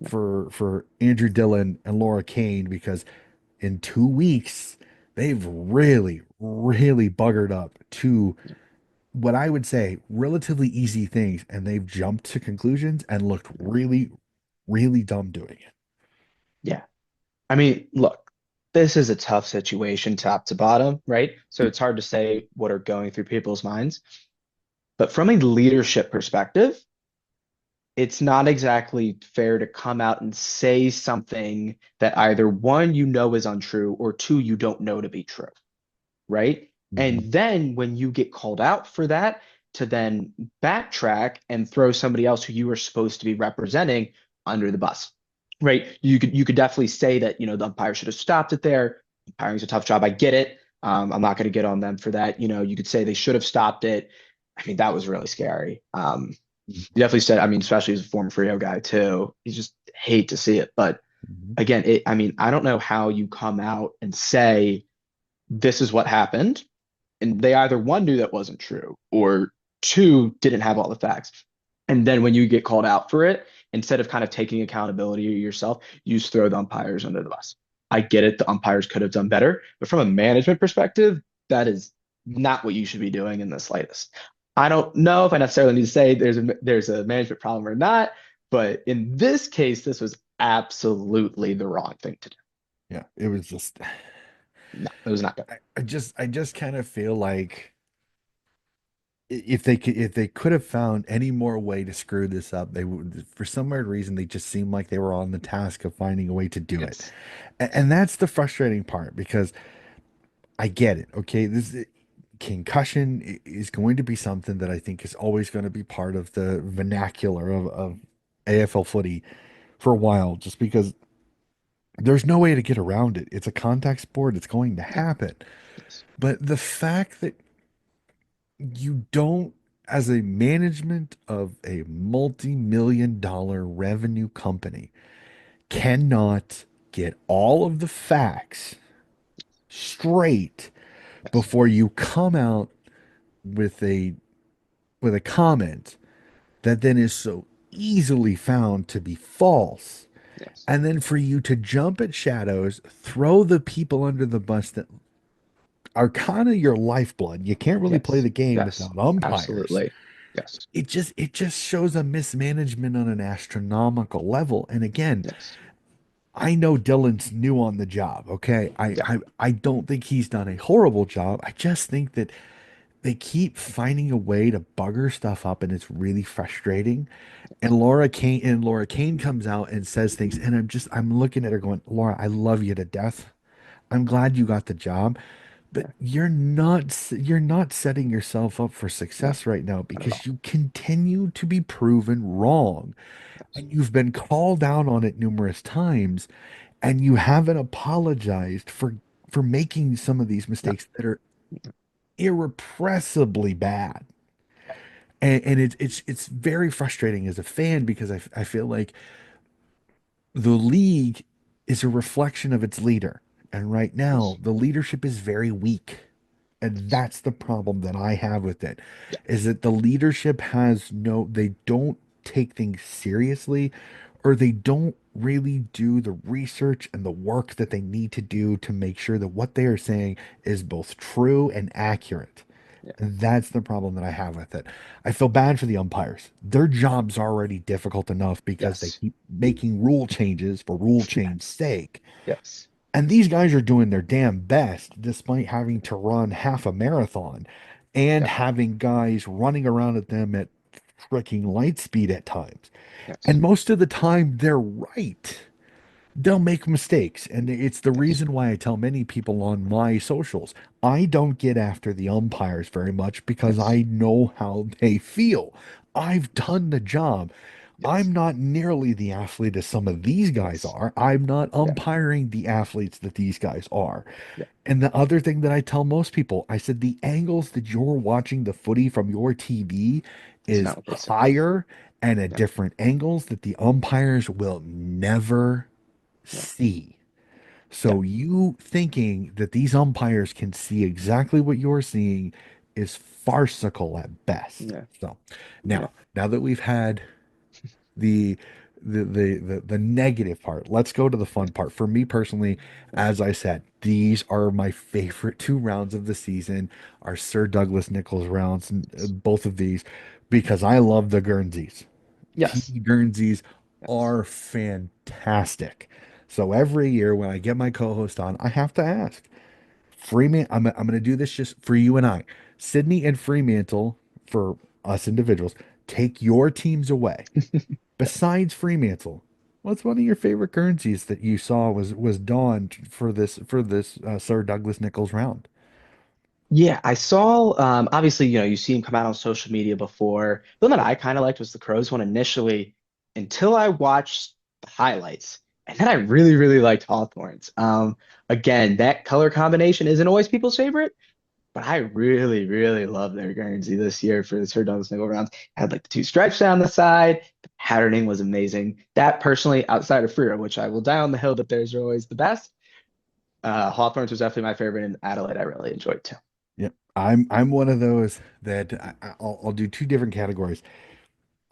for Andrew Dillon and Laura Kane, because in 2 weeks they've really, really buggered up to what I would say relatively easy things, and they've jumped to conclusions and looked really, really dumb doing it. Yeah. I mean, look, this is a tough situation top to bottom, right? So it's hard to say what are going through people's minds. But from a leadership perspective, it's not exactly fair to come out and say something that either one, you know is untrue, or two, you don't know to be true, right? Mhm. And then when you get called out for that, to then backtrack and throw somebody else who you were supposed to be representing under the bus, right? You could definitely say that, the umpire should have stopped it there. Umpiring's a tough job. I get it. I'm not going to get on them for that. You could say they should have stopped it. I mean, that was really scary. You definitely said, I mean, especially as a former Frio guy too, you just hate to see it. But Mhm. again, I mean, I don't know how you come out and say this is what happened, and they either one knew that wasn't true, or two didn't have all the facts. And then when you get called out for it, instead of kind of taking accountability yourself, you just throw the umpires under the bus. I get it, the umpires could have done better, but from a management perspective, that is not what you should be doing in the slightest. I don't know if I necessarily need to say there's a management problem or not, but in this case, this was absolutely the wrong thing to do. Yeah, it was just No, it was not good. I just kind of feel like if they could have found any more way to screw this up, they would. For some weird reason, they just seemed like they were on the task of finding a way to do it. Yes. And that's the frustrating part, because I get it. Okay, concussion is going to be something that I think is always going to be part of the vernacular of AFL footy for a while, just because there's no way to get around it. It's a contact sport. It's going to Yeah. happen. Yes. But the fact that you don't, as a management of a multi-million dollar revenue company, cannot get all of the facts straight Yes. before you come out with a comment that then is so easily found to be false. Yes. And then for you to jump at shadows, throw the people under the bus that are kind of your lifeblood. You can't really play Yes. the game Yes. without umpires. Absolutely. Yes. It just shows a mismanagement on an astronomical level. And again, Yes. I know Dylan's new on the job. Okay. I, Yeah. I I don't think he's done a horrible job. I just think that they keep finding a way to bugger stuff up, and it's really frustrating. And Laura Kane comes out and says things, and I'm looking at her going, Laura, I love you to death. I'm glad you got the job, but Yeah. you're not setting yourself up for No, success right now, not at because all. you continue to be proven wrong, Yes. and you've been called out on it numerous times, and you haven't apologized for making some of these No. mistakes that are irrepressibly bad. And it's very frustrating as a fan, because I feel like the league is a reflection of its leader. And right now, Yes. the leadership is very weak. And Yes. that's the problem that I have with it, Yeah. is that the leadership they don't take things seriously, or they don't really do the research and the work that they need to do to make sure that what they are saying is both true and accurate. Yeah. And that's the problem that I have with it. I feel bad for the umpires. Their job's already difficult enough because they Yes. keep making rule changes for rule change Yes. sake. Yes. And these guys are doing their damn best despite having to run half a marathon and Yeah. having guys running around at them at freaking light speed at times. Yes. And most of the time, they're right. They'll make mistakes. And it's the Yes. reason why I tell many people on my socials, I don't get after the umpires very much, because Yes. I know how they feel. I've done the job. Yes. I'm not nearly the athlete as some of these guys Yes. are. I'm not Yeah. umpiring the athletes that these guys are. Yeah. And the other thing that I tell most people, I said the angles that you're watching the footy from your TV It's is not what they say. higher and at Yeah. different angles that the umpires will never Yeah. see. Yeah. So you thinking that these umpires can see exactly what you're seeing is farcical at best. Yeah. So Yeah. now that we've had the the negative part. Let's go to the Yeah. fun part. For me personally, Yeah. as I said, these are my favorite two rounds of the season, are Sir Douglas Nichols rounds, and both of these, because I love the Guernseys. Yes. TV Guernseys Yes. are fantastic. So every year when I get my co-host on, I have to ask, Freeman, I'm going to do this just for you and I. Sydney and Fremantle, for us individuals, take your teams away. Besides Fremantle, what's one of your favorite Guernseys that you saw was donned for this Sir Douglas Nichols round? Yeah, I saw obviously, you see him come out on social media before. The one that I kind of liked was the Crows one initially until I watched the highlights. And then I really, really liked Hawthorns. Again, that color combination isn't always people's favorite, but I really, really love their Guernsey this year for the Sir Douglas Nickel rounds. Had like the two stripes down the side. The patterning was amazing. That personally, outside of Freo, which I will die on the hill that theirs are always the best. Hawthorns was definitely my favorite, and Adelaide I really enjoyed too. Yep. I'm one of those that I'll do two different categories.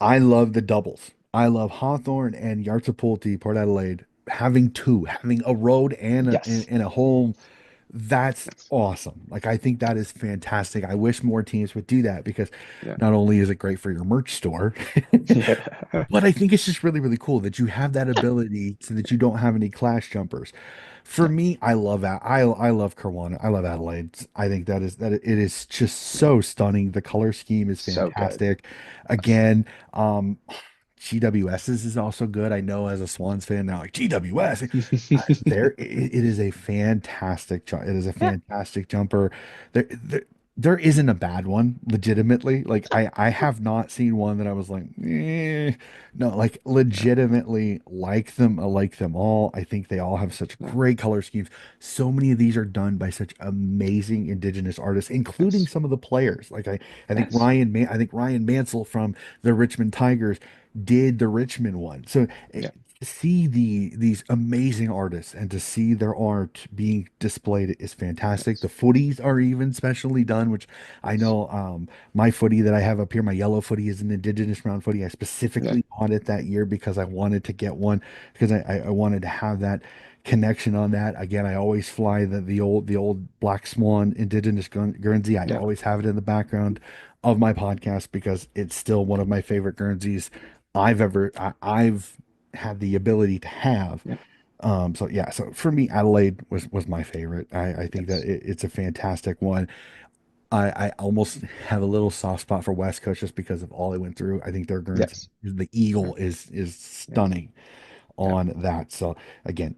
I love the doubles. I love Hawthorn and Yartapuulti, Port Adelaide, having two, having a road and Yes. and a home. That's Yes. awesome. Like I think that is fantastic. I wish more teams would do that because Yeah. not only is it great for your merch store, Yeah. but I think it's just really, really cool that you have that ability so that you don't have any clash jumpers. For Yeah. me, I love that. I love Kuwarna. I love Adelaide. I think that it is just so stunning. The color scheme is So good. fantastic. Yes. Again, GWS's is also good. I know as a Swans fan now, like GWS, it is a fantastic it is a Yeah. fantastic jumper. There isn't a bad one, legitimately. Like I have not seen one that I was like, no, like Yeah. legitimately like them. I like them all. I think they all have such Yeah. great color schemes. So many of these are done by such amazing indigenous artists, including Yes. some of the players. Yes. I think Ryan Mansell from the Richmond Tigers did the Richmond one. So Yeah. to see these amazing artists and to see their art being displayed is fantastic. The Yes. footies are even specially done, which I Yes. know my footy that I have up here, my yellow footy is an indigenous round footy. I Yeah. specifically bought it that year because I wanted to get one because I wanted to have that connection on that. Again, I always fly the old Black Swan indigenous Guernsey. I Yeah. always have it in the background of my podcast because it's still one of my favorite Guernseys I've had the ability to have. Yeah. So yeah, so for me, Adelaide was my favorite. I think that Yes. it's a fantastic one. I almost have a little soft spot for West Coast just because of all they went through. I think their Guernsey, Yes. the Yeah. Eagle is Yeah. stunning Yeah. on that. So again,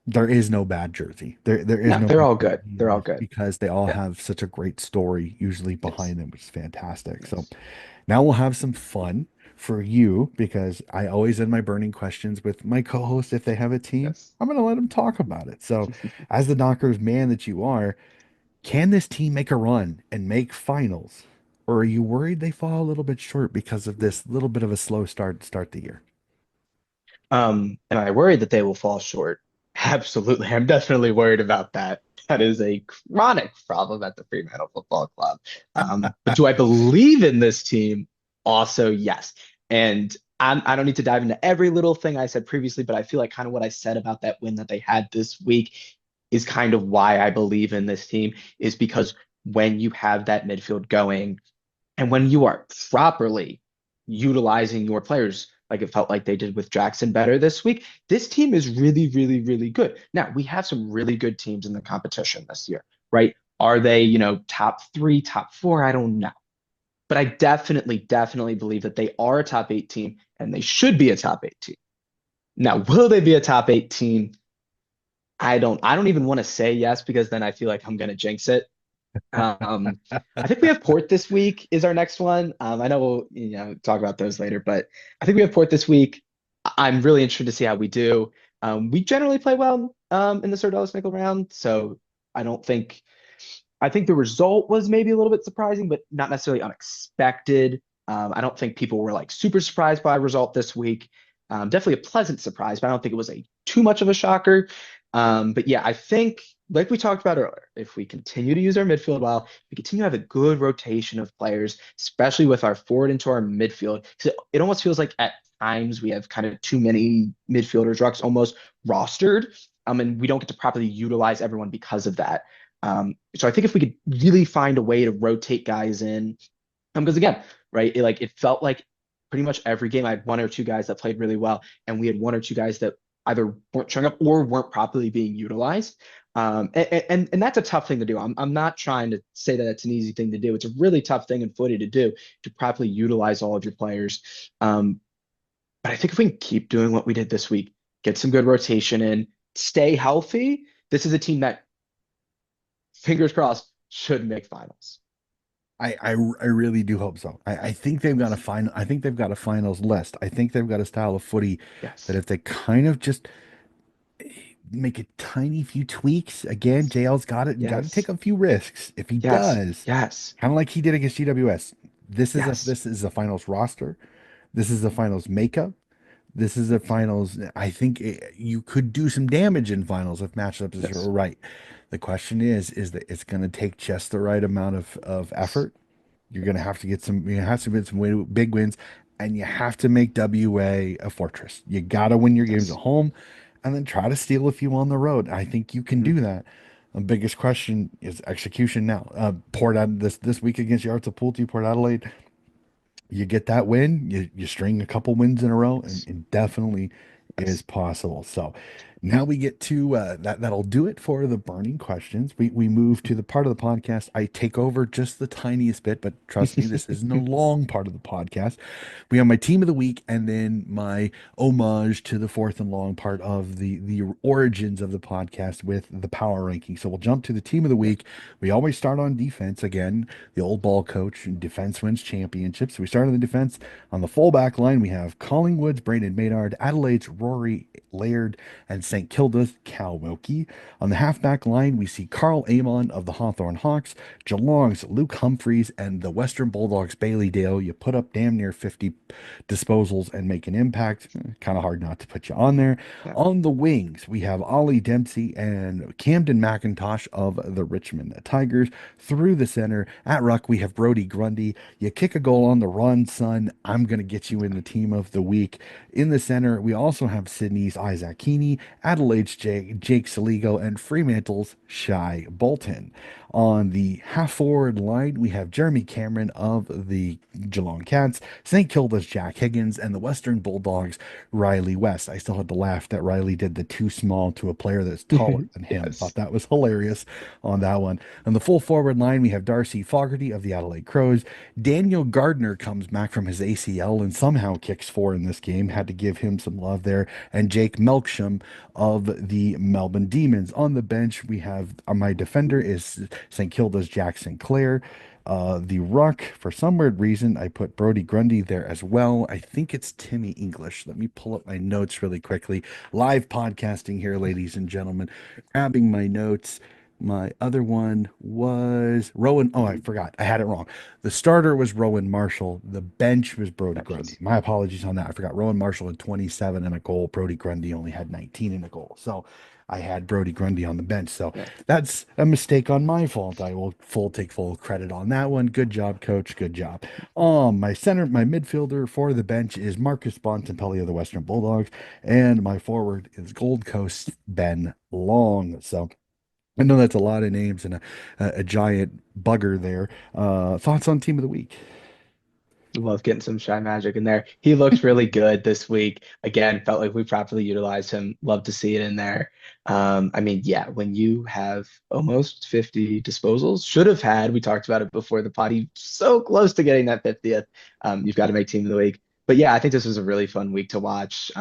there is no bad jersey. There is No, no they're bad all good. jersey They're all either good. because they all Yeah. have such a great story usually Yes. behind them, which is fantastic. So Yes. now we'll have some fun for you because I always end my burning questions with my co-host. If they have a team, Yes. I'm going to let them talk about it. So, as the Knockers man that you are, can this team make a run and make finals? Or are you worried they fall a little bit short because of this little bit of a slow start to start the year? Am I worried that they will fall short? Absolutely. I'm definitely worried about that. That is a chronic problem at the Fremantle Football Club. But do I believe in this team? Also, yes. And I don't need to dive into every little thing I said previously, but I feel like kind of what I said about that win that they had this week is kind of why I believe in this team, is because when you have that midfield going, and when you are properly utilizing your players, like it felt like they did with Jackson better this week, this team is really, really, really good. Now, we have some really good teams in the competition this year, right? Are they, top three, top four? I don't know. But I definitely, definitely believe that they are a top eight team and they should be a top eight team. Now, will they be a top eight team? I don't even want to say yes because then I feel like I'm gonna jinx it. Um, I think we have Port this week is our next one. I know we'll talk about those later, but I think we have Port this week. I'm really interested to see how we do. We generally play well in the Sir Dallas Nickel round, so I don't think I think the result was maybe a little bit surprising, but not necessarily unexpected. I don't think people were like super surprised by a result this week. Definitely a pleasant surprise, but I don't think it was a too much of a shocker. But yeah, I think like we talked about earlier, if we continue to use our midfield well, we continue to have a good rotation of players, especially with our forward into our midfield. 'Cause it almost feels like at times we have kind of too many midfielders, rucks almost rostered, and we don't get to properly utilize everyone because of that. So I think if we could really find a way to rotate guys in, because again, right, it felt like pretty much every game I had one or two guys that played really well, and we had one or two guys that either weren't showing up or weren't properly being utilized. And that's a tough thing to do. I'm not trying to say that it's an easy thing to do. It's a really tough thing in footy to do to properly utilize all of your players. But I think if we can keep doing what we did this week, get some good rotation in, stay healthy, this is a team that fingers crossed, should make finals. I really do hope so. I think they've got a final. I think they've got a finals list. I think they've got a style of footy that Yes. if they kind of just make a tiny few tweaks, again, JL's got to take Yes. a few risks. If he Yes. does, Yes. kind of like he did against GWS, Yes. this is a finals roster. This is a finals makeup. This is a finals. I think you could do some damage in finals if matchups are Yes. right. The question is that it's going to take just the right amount of effort. You're going to have to get some, you have to get some big wins, and you have to make WA a fortress. You got to win your games at Yes. home and then try to steal a few on the road. I think you can Mhm. do that. The biggest question is execution now. Port out this week against Yartapuulti, Port Adelaide, you get that win, you string a couple wins in a row, Yes. and definitely is Yes. possible. So now we get to that'll do it for the burning questions. We move to the part of the podcast. I take over just the tiniest bit, but trust me, this isn't a long part of the podcast. We have my team of the week and then my homage to the fourth and long part of the origins of the podcast with the power ranking. So we'll jump to the team of the Yeah. week. We always start on defense again, the old ball coach and defense wins championships. So we start on the defense. On the fullback line, we have Collingwood's Brandon Maynard, Adelaide's Rory Laird, and St. Kilda's Cal Wilkie. On the halfback line, we see Carl Amon of the Hawthorn Hawks, Geelong's Luke Humphreys, and the Western Bulldogs Bailey Dale. You put up damn near 50 disposals and make an impact. Kind of hard not to put you on there. Yeah. On the wings, we have Ollie Dempsey and Camden McIntosh of the Richmond Tigers. Through the center, at ruck, we have Brody Grundy. You kick a goal on the run, son. I'm going to get you in the team of the week. In the center, we also have Sydney's Isaac Keeney, Adelaide's Jake Saligo, and Fremantle's Shy Bolton. On the half forward line, we have Jeremy Cameron of the Geelong Cats, St. Kilda's Jack Higgins, and the Western Bulldogs Riley West. I still had to laugh that Riley did the too small to a player that's taller than him. Thought Yes. that was hilarious on that one. On the full forward line, we have Darcy Fogarty of the Adelaide Crows. Daniel Gardner comes back from his ACL and somehow kicks four in this game. Had to give him some love there. And Jake Melksham of the Melbourne Demons. On the bench, we have my defender is St. Kilda's Jack Sinclair. The ruck, for some weird reason, I put Brody Grundy there as well. I think it's Timmy English. Let me pull up my notes really quickly. Live podcasting here, ladies and gentlemen. Grabbing my notes. My other one was Rowan. Oh, I forgot. I had it wrong. The starter was Rowan Marshall. The bench was Brody Grundy. Yes. My apologies on that. I forgot. Rowan Marshall had 27 and a goal. Brody Grundy only had 19 and a goal. So I had Brody Grundy on the bench. So Yeah. that's a mistake on my fault. I will take full credit on that one. Good job, coach. Good job. My midfielder for the bench is Marcus Bontempelli of the Western Bulldogs, and my forward is Gold Coast Ben Long. So I know that's a lot of names and a giant bugger there. Thoughts on team of the week? Love getting some shy magic in there. He looked really good this week. Again, felt like we properly utilized him. Love to see it in there. I mean, yeah, when you have almost 50 disposals, should have had, we talked about it before the potty, so close to getting that 50th. You've got to make team of the week. But yeah, I think this was a really fun week to watch.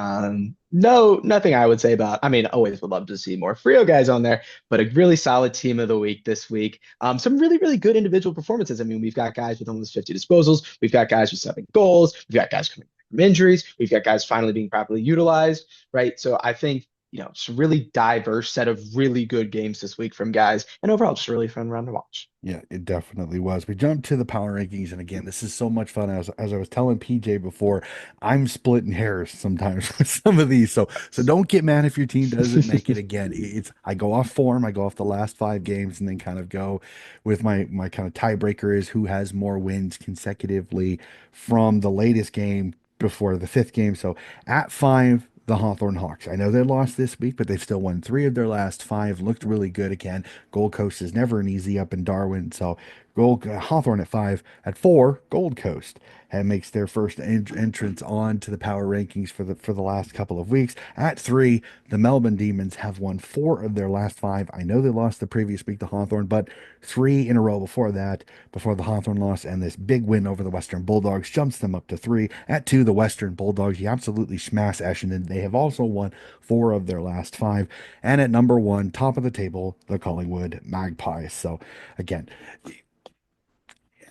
No, nothing I would say about. I mean, always would love to see more Frio guys on there, but a really solid team of the week this week. Some really, really good individual performances. I mean, we've got guys with almost 50 disposals. We've got guys with 7 goals. We've got guys coming back from injuries. We've got guys finally being properly utilized, right? So I think, it's a really diverse set of really good games this week from guys, and overall, just a really fun round to watch. Yeah, it definitely was. We jumped to the power rankings, and again, this is so much fun. As I was telling PJ before, I'm splitting hairs sometimes with some of these. So don't get mad if your team doesn't make it again. It's I go off form, I go off the last 5 games, and then kind of go with my kind of tiebreaker is who has more wins consecutively from the latest game before the 5th game. So at 5. The Hawthorn Hawks. I know they lost this week, but they've still won 3 of their last 5. Looked really good again. Gold Coast is never an easy up in Darwin. So Hawthorn at 5. At 4, Gold Coast and makes their first entrance on to the power rankings for the last couple of weeks. At 3, the Melbourne Demons have won 4 of their last 5. I know they lost the previous week to Hawthorn, but 3 in a row before that, before the Hawthorn loss, and this big win over the Western Bulldogs jumps them up to 3. At 2, the Western Bulldogs, you absolutely smash Essendon. They have also won 4 of their last 5. And at number 1, top of the table, the Collingwood Magpies. So again,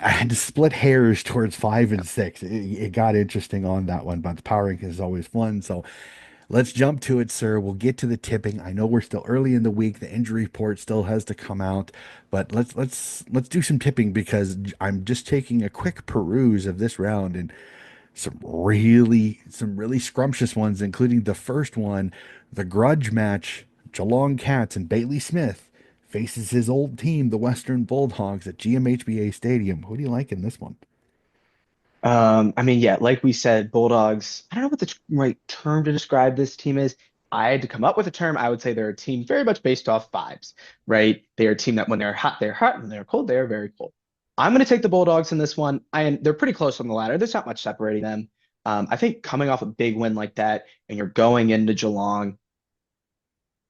I had to split hairs towards 5 and 6. It got interesting on that one, but the power ranking is always fun. So let's jump to it, sir. We'll get to the tipping. I know we're still early in the week. The injury report still has to come out, but let's do some tipping because I'm just taking a quick peruse of this round and some really scrumptious ones, including the first one, the grudge match. Geelong Cats and Bailey Smith faces his old team, the Western Bulldogs, at GMHBA Stadium. Who do you like in this one? I mean, yeah, like we said, Bulldogs, I don't know what the right term to describe this team is. I had to come up with a term. I would say they're a team very much based off vibes, right? They're a team that when they're hot, they're hot. When they're cold, they're very cold. I'm going to take the Bulldogs in this one. They're pretty close on the ladder. There's not much separating them. I think coming off a big win like that, and you're going into Geelong,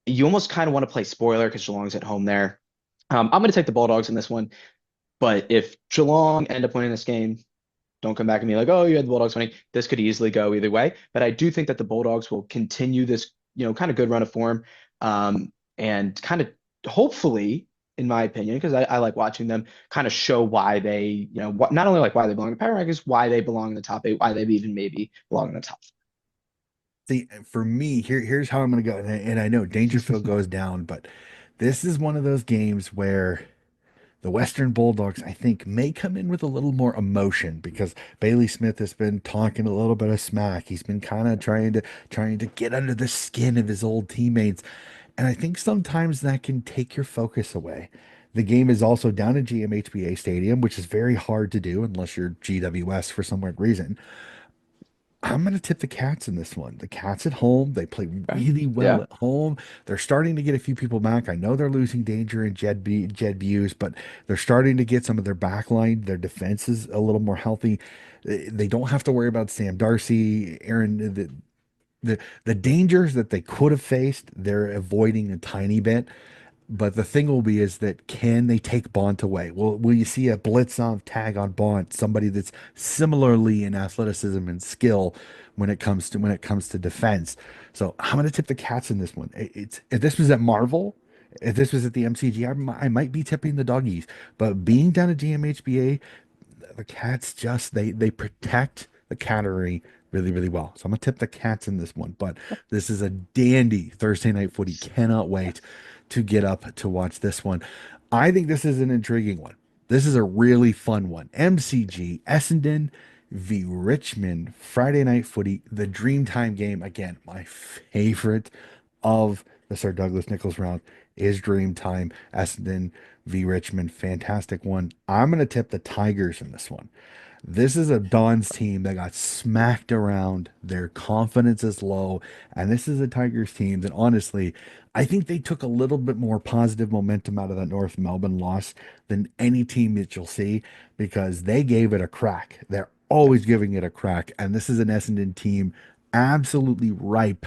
you almost kind of want to play spoiler because Geelong's at home there. I'm going to take the Bulldogs in this one. But if Geelong end up winning this game, don't come back and be like, oh, you had the Bulldogs winning. This could easily go either way. But I do think that the Bulldogs will continue this, kind of good run of form. And kind of hopefully, in my opinion, because I like watching them kind of show why they, not only like why they belong in the power rankings, why they belong in the top 8, why they even maybe belong in the top. See, for me, here's how I'm going to go. And I know Dangerfield goes down, but this is one of those games where the Western Bulldogs, I think, may come in with a little more emotion because Bailey Smith has been talking a little bit of smack. He's been kind of trying to get under the skin of his old teammates. And I think sometimes that can take your focus away. The game is also down at GMHBA Stadium, which is very hard to do unless you're GWS for some weird reason. I'm going to tip the Cats in this one. The Cats at home, they play Okay. really well Yeah. at home. They're starting to get a few people back. I know they're losing Danger and Jed Buse, but they're starting to get some of their back line. Their defense is a little more healthy. They don't have to worry about Sam Darcy, Aaron. The dangers that they could have faced, they're avoiding a tiny bit. But the thing will be is that can they take Bont away? Will you see a blitz on tag on Bont, somebody that's similarly in athleticism and skill when it comes to defense? So I'm going to tip the Cats in this one. It's if this was at Marvel, if this was at the MCG, I might be tipping the doggies. But being down at GMHBA, the Cats just they protect the cattery really really well. So I'm gonna tip the Cats in this one. But this is a dandy Thursday night footy. Cannot wait to get up to watch this one. I think this is an intriguing one. This is a really fun one. MCG Essendon v Richmond Friday night footy, the Dreamtime game. Again, my favorite of the Sir Douglas Nichols round is Dreamtime. Essendon v Richmond, fantastic one. I'm going to tip the Tigers in this one. This is a Don's team that got smacked around. Their confidence is low. And this is a Tigers team that honestly, I think they took a little bit more positive momentum out of that North Melbourne loss than any team that you'll see because they gave it a crack. They're always giving it a crack. And this is an Essendon team absolutely ripe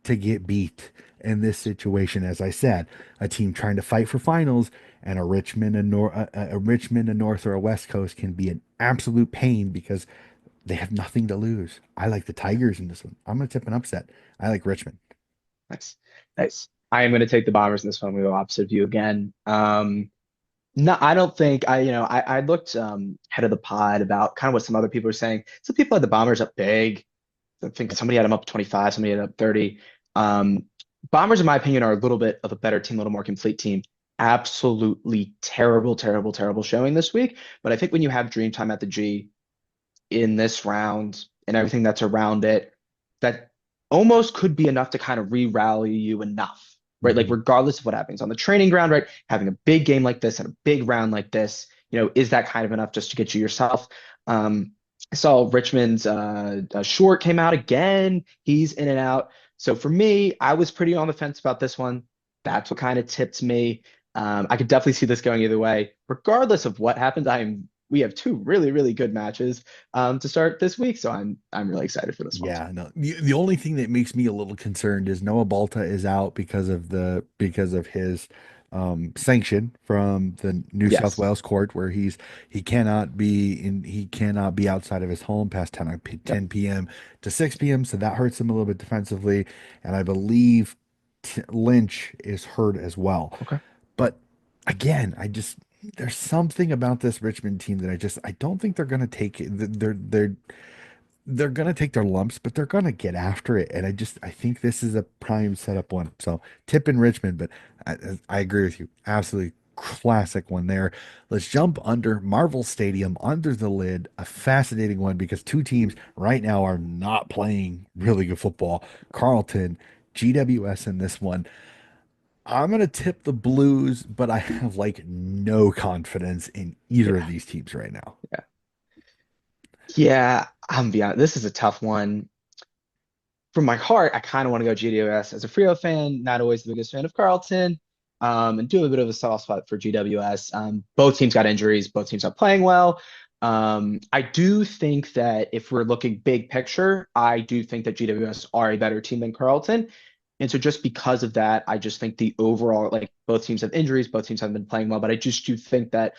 to get beat in this situation. As I said, a team trying to fight for finals, and a Richmond and North or a West Coast can be an absolute pain because They have nothing to lose. I like the Tigers in this one. I'm going to tip an upset. I like Richmond. Nice. Nice. I am going to take the Bombers in this one. We go opposite view again. No, I don't think I looked head of the pod about kind of what some other people are saying. Some people had the Bombers up big. I think somebody had them up 25, somebody had them up 30. Um, Bombers, in my opinion, are a little bit of a better team, a little more complete team. Absolutely terrible, terrible, terrible showing this week. But I think when you have Dreamtime at the G in this round and everything that's around it, that almost could be enough to kind of re-rally you enough, right? Like Mhm. regardless of what happens on the training ground, right? Having a big game like this and a big round like this, is that kind of enough just to get you yourself? I saw Richmond's short came out again. He's in and out. So for me, I was pretty on the fence about this one. That's what kind of tipped me. I could definitely see this going either way. Regardless of what happens, we have two really, really good matches to start this week. So I'm really excited for this one. Yeah, no. The only thing that makes me a little concerned is Noah Balta is out because of his sanction from the New South Yes. Wales court where he cannot be outside of his home past 10 Yep. p.m. to 6 p.m. So that hurts him a little bit defensively, and I believe Lynch is hurt as well. Okay. But again, there's something about this Richmond team that I don't think they're going to take it. They're gonna take their lumps, but they're gonna get after it. And I think this is a prime setup one. So tip in Richmond, but I agree with you. Absolutely classic one there. Let's jump under Marvel Stadium, under the lid. A fascinating one because two teams right now are not playing really good football. Carlton, GWS in this one. I'm gonna tip the Blues, but I have like no confidence in either of Yeah. these teams right now. Yeah. Yeah. I'm beyond. This is a tough one. From my heart, I kind of want to go GWS as a Frio fan, not always the biggest fan of Carlton, and do a bit of a soft spot for GWS. Both teams got injuries, both teams are playing well. I do think that if we're looking big picture, I do think that GWS are a better team than Carlton. And so just because of that, I just think the overall, like both teams have injuries, both teams have been playing well, but I just do think that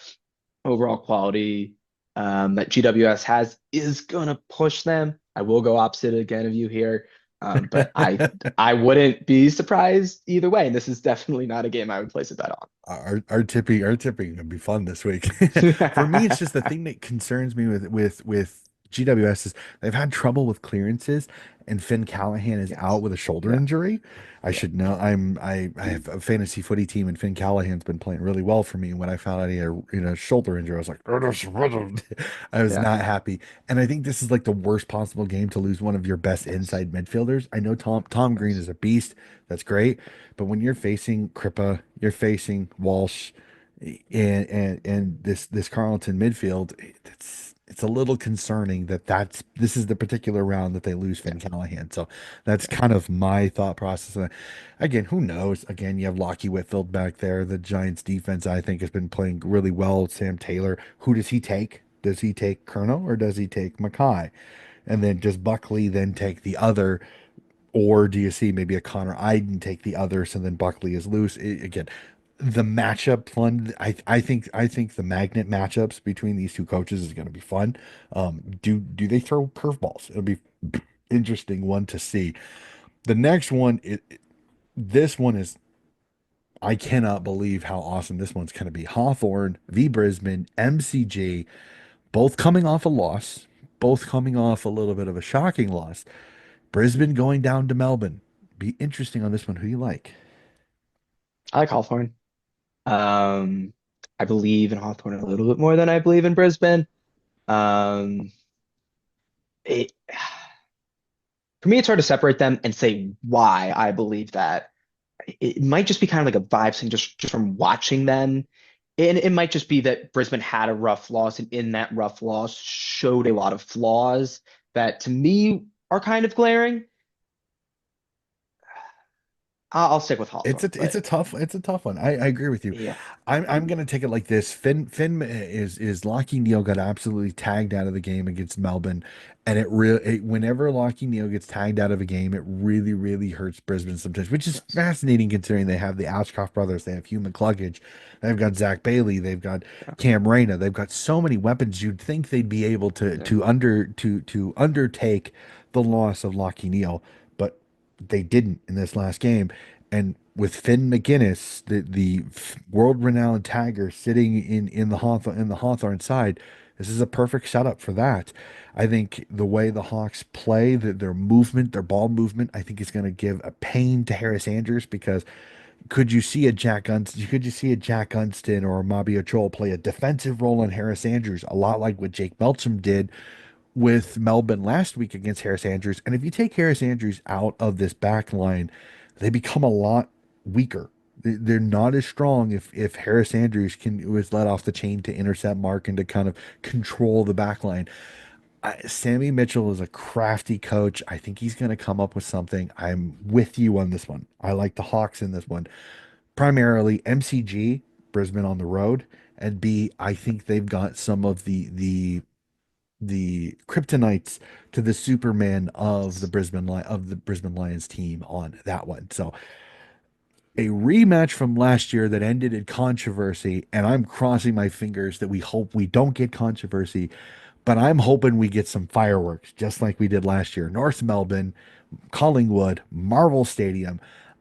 overall quality that GWS has is gonna push them. I will go opposite again of you here. But I wouldn't be surprised either way. And this is definitely not a game I would place a bet Our tipping gonna be fun this week. For me, it's on. just the thing that concerns me with GWS is they've had trouble with clearances, and Finn Callahan is out Yes. with a shoulder Yeah. injury. I Yeah. should know. I have a fantasy footy team, and Finn Callahan's been playing really well for me. And when I found out he had a shoulder injury, I was like, I was Yeah. not happy. And I think this is like the worst possible game to lose one of your best Yes. inside midfielders. I know Tom Green Yes. is a beast. That's great. But when you're facing Crippa, you're facing Walsh, and this Carlton midfield, it's a little concerning this is the particular round that they lose Yeah. Finn Callahan. So that's Yeah. kind of my thought process. And again, who knows? Again, you have Lockie Whitfield back there. The Giants defense, I think, has been playing really well. Sam Taylor, who does he take? Does he take Kerno or does he take Mackay? And then does Buckley then take the other? Or do you see maybe a Connor Iden take the other, so then Buckley is loose? Again, the matchup fun. I think the magnet matchups between these two coaches is going to be fun. Do they throw curveballs? It'll be interesting one to see. The next one, this one is I cannot believe how awesome this one's going to be. Hawthorn v Brisbane, MCG, both coming off a loss, both coming off a little bit of a shocking loss. Brisbane going down to Melbourne. Be interesting on this one. Who do you like? I like Hawthorn. Um, I believe in Hawthorn a little bit more than I believe in Brisbane. Um, it, for me, it's hard to separate them and say why I believe that. It might just be kind of like a vibe thing just from watching them. And it might just be that Brisbane had a rough loss, and in that rough loss showed a lot of flaws that to me are kind of glaring. I'll stick with It's Hawthorn, a but it's a tough one. I agree with you. yeah, I'm gonna take it like this. Finn is Lachie Neal got absolutely tagged out of the game against Melbourne, and whenever Lachie Neal gets tagged out of a game, it really hurts Brisbane sometimes, which is yes, fascinating considering they have the Ashcroft brothers, they have Hugh McCluggage, they've got Zach Bailey, they've got yeah, Cam Rayner, they've got so many weapons. You'd think they'd be able yeah. to undertake the loss of Lachie Neal, but they didn't in this last game. And with Finn McGuinness, the world-renowned tagger sitting in the Hawthorn side, this is a perfect setup for that. I think the way the Hawks play, their movement, their ball movement, I think is going to give a pain to Harris Andrews because could you see a Jack Gunston or a Mabio Joel play a defensive role in Harris Andrews, a lot like what Jake Melcham did with Melbourne last week against Harris Andrews. And if you take Harris Andrews out of this back line, they become a lot weaker. They're not as strong if Harris Andrews was let off the chain to intercept Mark and to kind of control the back line. Sammy Mitchell is a crafty coach. I think he's going to come up with something. I'm with you on this one. I like the Hawks in this one. Primarily MCG, Brisbane on the road, and B, I think they've got some of the kryptonites to the Superman of the Brisbane Lions team on that one. So a rematch from last year that ended in controversy, and I'm crossing my fingers that we hope we don't get controversy, but I'm hoping we get some fireworks just like we did last year. North Melbourne, Collingwood, Marvel Stadium.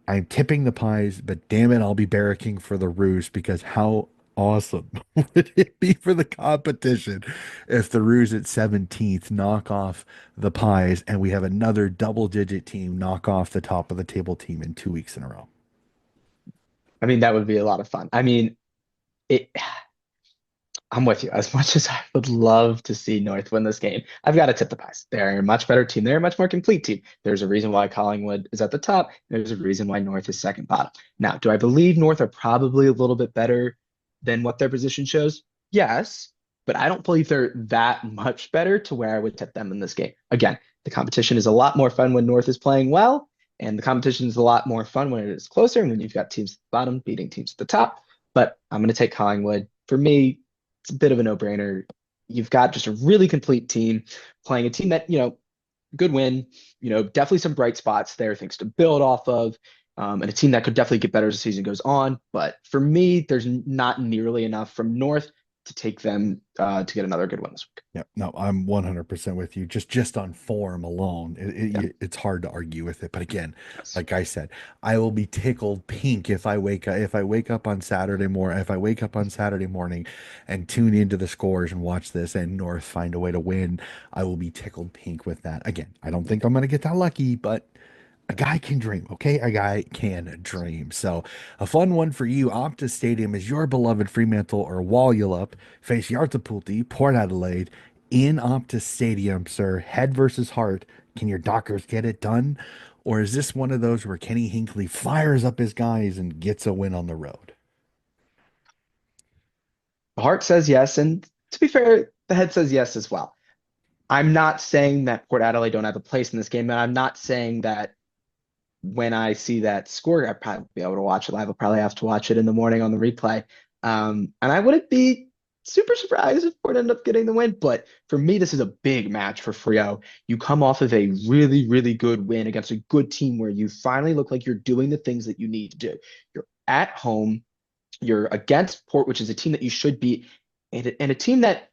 I'm tipping the Pies, but damn it, I'll be barracking for the Roos because how awesome would it be for the competition if the Roos at 17th knock off the Pies and we have another double-digit team knock off the top of the table team in 2 weeks in a row? I mean, that would be a lot of fun. I mean, it. I'm with you. As much as I would love to see North win this game, I've got to tip the Pies. They're a much better team. They're a much more complete team. There's a reason why Collingwood is at the top. There's a reason why North is second bottom. Now, do I believe North are probably a little bit better than what their position shows? Yes, but I don't believe they're that much better to where I would tip them in this game. Again, the competition is a lot more fun when North is playing well, and the competition is a lot more fun when it is closer and when you've got teams at the bottom beating teams at the top. But I'm going to take Collingwood. For me, it's a bit of a no-brainer. You've got just a really complete team playing a team that, good win, definitely some bright spots there, things to build off of, and a team that could definitely get better as the season goes on. But for me, there's not nearly enough from North to take them to get another good win this week. Yeah, no, I'm 100% with you. Just on form alone, Yeah. it's hard to argue with it. But again, Yes. like I said, I will be tickled pink if I wake up on Saturday morning and tune into the scores and watch this and North find a way to win. I will be tickled pink with that. Again, I don't think I'm gonna get that lucky, but a guy can dream, okay? A guy can dream. So, a fun one for you. Optus Stadium is your beloved Fremantle or Walyulup face Yartapuulti, Port Adelaide in Optus Stadium, sir. Head versus heart. Can your Dockers get it done? Or is this one of those where Kenny Hinkley fires up his guys and gets a win on the road? The heart says yes, and to be fair, the head says yes as well. I'm not saying that Port Adelaide don't have a place in this game, and I'm not saying that when I see that score, I'd probably be able to watch it live. I'll probably have to watch it in the morning on the replay. And I wouldn't be super surprised if Ford ended up getting the win. But for me, this is a big match for Frio. You come off of a really good win against a good team where you finally look like you're doing the things that you need to do. You're at home. You're against Port, which is a team that you should beat, and a team that,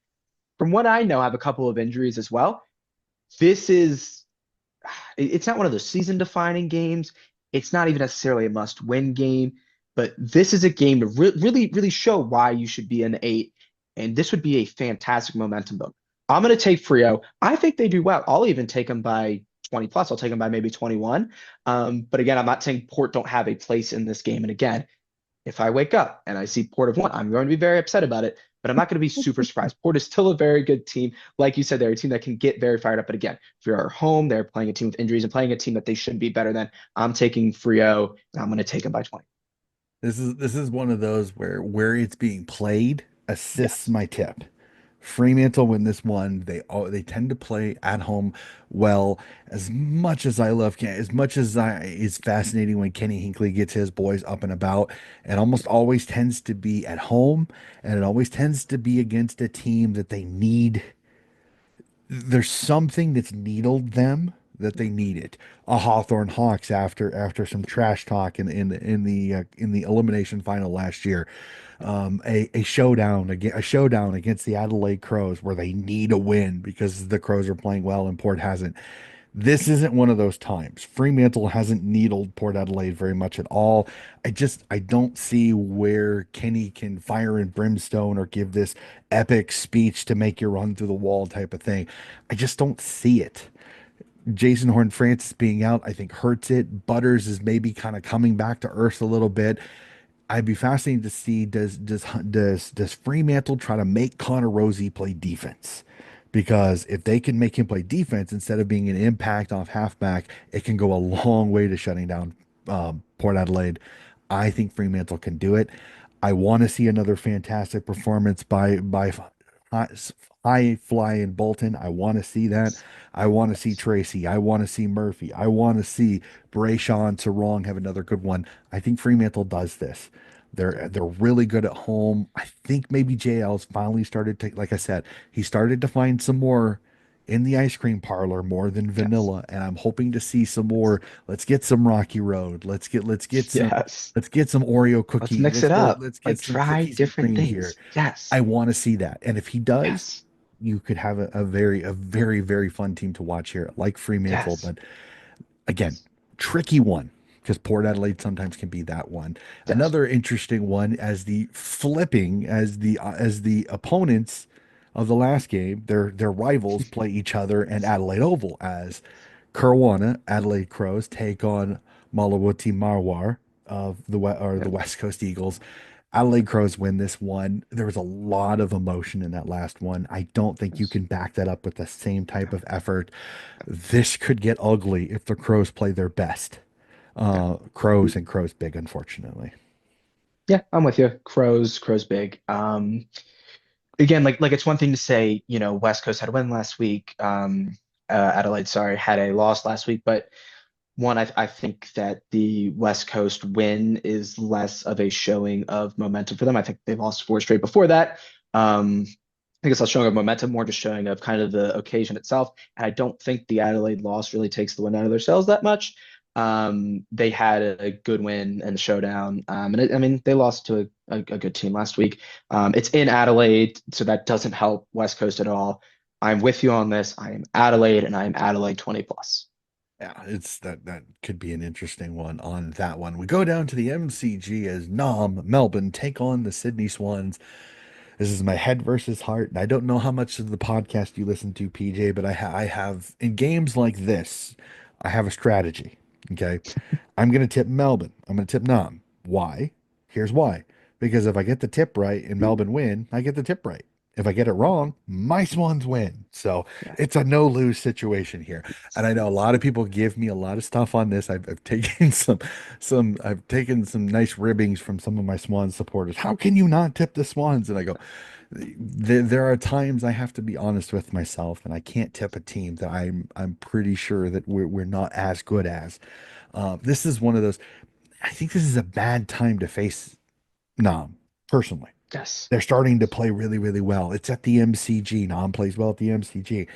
from what I know, have a couple of injuries as well. This is it's not one of those season defining games. It's not even necessarily a must win game, but this is a game to really show why you should be an eight. And this would be a fantastic momentum build. I'm going to take Frio. I think they do well. I'll even take them by 20 plus. I'll take them by maybe 21. But again, I'm not saying Port don't have a place in this game. And again, if I wake up and I see Port have won, I'm going to be very upset about it, but I'm not going to be super surprised. Port is still a very good team. Like you said, they're a team that can get very fired up. But again, if you're at home, they're playing a team with injuries and playing a team that they should be better than. I'm taking Frio, and I'm going to take them by 20. This is one of those where it's being played assists Yes. my tip. Fremantle win this one. They tend to play at home well. As much as I love Ken, as much as I it's fascinating when Kenny Hinkley gets his boys up and about, it almost always tends to be at home, and it always tends to be against a team that they need. There's something that's needled them that they needed. A Hawthorn Hawks after some trash talk in the elimination final last year, a showdown against the Adelaide Crows where they need a win because the Crows are playing well and Port hasn't. This isn't one of those times. Fremantle hasn't needled Port Adelaide very much at all. I don't see where Kenny can fire and brimstone or give this epic speech to make you run through the wall type of thing. I just don't see it. Jason Horn-Francis being out, I think hurts it. Butters is maybe kind of coming back to earth a little bit. I'd be fascinated to see does Fremantle try to make Connor Rosie play defense? Because if they can make him play defense instead of being an impact off halfback, it can go a long way to shutting down Port Adelaide. I think Fremantle can do it. I want to see another fantastic performance by high, high fly in Bolton. I want to see that. I want to see Yes. Tracy. I want to see Murphy. I want to see Brayshawn Sarong have another good one. I think Fremantle does this. They're really good at home. I think maybe JL's finally started to, like I said, he started to find some more in the ice cream parlor more than Yes. vanilla, and I'm hoping to see some more. Let's get some Rocky Road. Yes. let's get some Oreo Let's cookie. mix it up. Let's get Like some try cookies and different cream here. things. Yes. I want to see that. And if he does, Yes. you could have a very, very fun team to watch here, like Fremantle. Yes. But again, Yes. tricky one because Port Adelaide sometimes can be that one. Yes. Another interesting one as the flipping as the opponents of the last game, their rivals play each other in Yes. Adelaide Oval as Kuwarna, Adelaide Crows take on Marawar of the Yep. West Coast Eagles. Adelaide Crows win this one. There was a lot of emotion in that last one. I don't think you Yes. can back that up with the same type No. of effort. This could get ugly if the Crows play their best. No. Crows big, unfortunately. Yeah, I'm with you. Crows big. Again, like it's one thing to say, West Coast had a win last week. Adelaide, sorry, had a loss last week, but one, I think that the West Coast win is less of a showing of momentum for them. I think they lost four straight before that. I think it's less showing of momentum, more just showing of kind of the occasion itself. And I don't think the Adelaide loss really takes the wind out of their sails that much. They had a good win in the showdown. I mean, they lost to a good team last week. It's in Adelaide, so that doesn't help West Coast at all. I'm with you on this. I am Adelaide and I am Adelaide 20 plus. Yeah, it's that could be an interesting one on that one. We go down to the MCG as Naarm, Melbourne take on the Sydney Swans. This is my head versus heart. And I don't know how much of the podcast you listen to, PJ, but I have in games like this, I have a strategy. Okay. I'm going to tip Melbourne. I'm going to tip Nam. Why? Here's why. Because if I get the tip right and Melbourne win, I get the tip right. If I get it wrong, my Swans win. So Yeah. it's a no lose situation here. And I know a lot of people give me a lot of stuff on this. I've taken I've taken some nice ribbings from some of my Swans supporters. How can you not tip the Swans? And I go, there are times I have to be honest with myself, and I can't tip a team that I'm pretty sure that we're not as good as. This is one of those. I think this is a bad time to face Nam, personally. Yes. They're starting to play really, really well. It's at the MCG. Nam plays well at the MCG.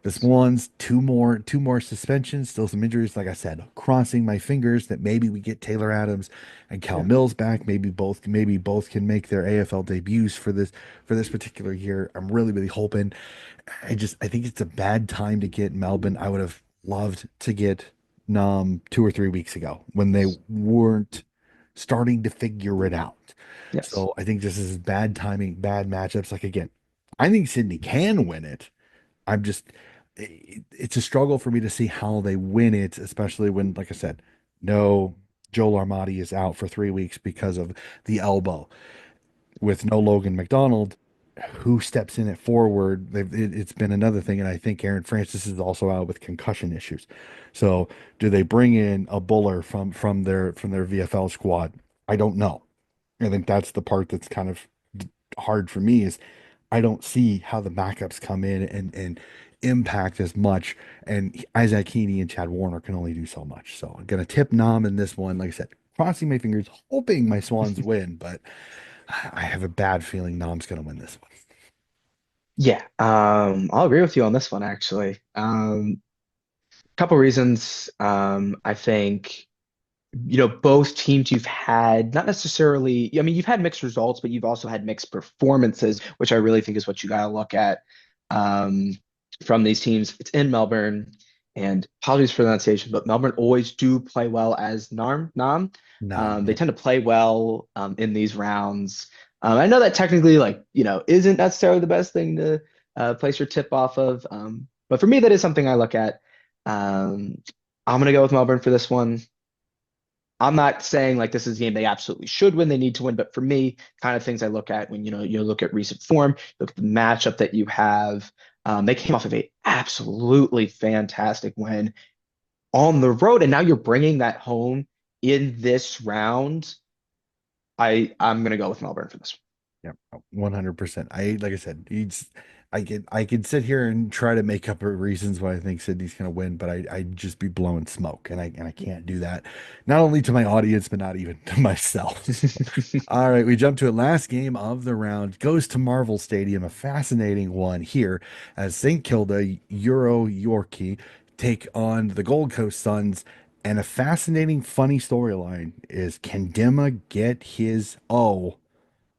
This one's two more suspensions, still some injuries. Like I said, crossing my fingers that maybe we get Taylor Adams and Cal Yeah. Mills back. Maybe both can make their AFL debuts for this particular year. I'm really, really hoping. I think it's a bad time to get Melbourne. I would have loved to get Nam 2 or 3 weeks ago when they weren't starting to figure it out. Yes. So I think this is bad timing, bad matchups. Like again, I think Sydney can win it. I'm just it's a struggle for me to see how they win it, especially when, like I said, no Joel Armati is out for 3 weeks because of the elbow. With no Logan McDonald, who steps in at forward? It's been another thing, and I think Aaron Francis is also out with concussion issues. So, do they bring in a Buller from their VFL squad? I don't know. I think that's the part that's kind of hard for me is I don't see how the backups come in and impact as much. And Isaac Heaney and Chad Warner can only do so much. So I'm gonna tip Nam in this one. Like I said, crossing my fingers, hoping my Swans win, but I have a bad feeling Nam's gonna win this one. Yeah, I'll agree with you on this one actually. Couple reasons. I think, both teams you've had not necessarily, I mean, you've had mixed results, but you've also had mixed performances, which I really think is what you got to look at um, from these teams. It's in Melbourne, and apologies for the pronunciation, but Melbourne always do play well as Nam. Nam, They yep. tend to play well in these rounds. I know that technically, like, isn't necessarily the best thing to place your tip off of, but for me, that is something I look at. Um, I'm gonna go with Melbourne for this one. I'm not saying like this is a game they absolutely should win, they need to win, but for me, kind of things I look at when you look at recent form, look at the matchup that you have. They came off of a absolutely fantastic win on the road, and now you're bringing that home in this round. I'm gonna go with Melbourne for this Yep, 100%. Like I said, I could sit here and try to make up reasons why I think Sydney's going to win, but I'd just be blowing smoke, and I can't do that. Not only to my audience, but not even to myself. So, one. all right, we jump to a last game of the round. Goes to Marvel Stadium, a fascinating one here as St. Kilda Euro-Yorkie take on the Gold Coast Suns. And a fascinating, funny storyline is, can Dimma get his O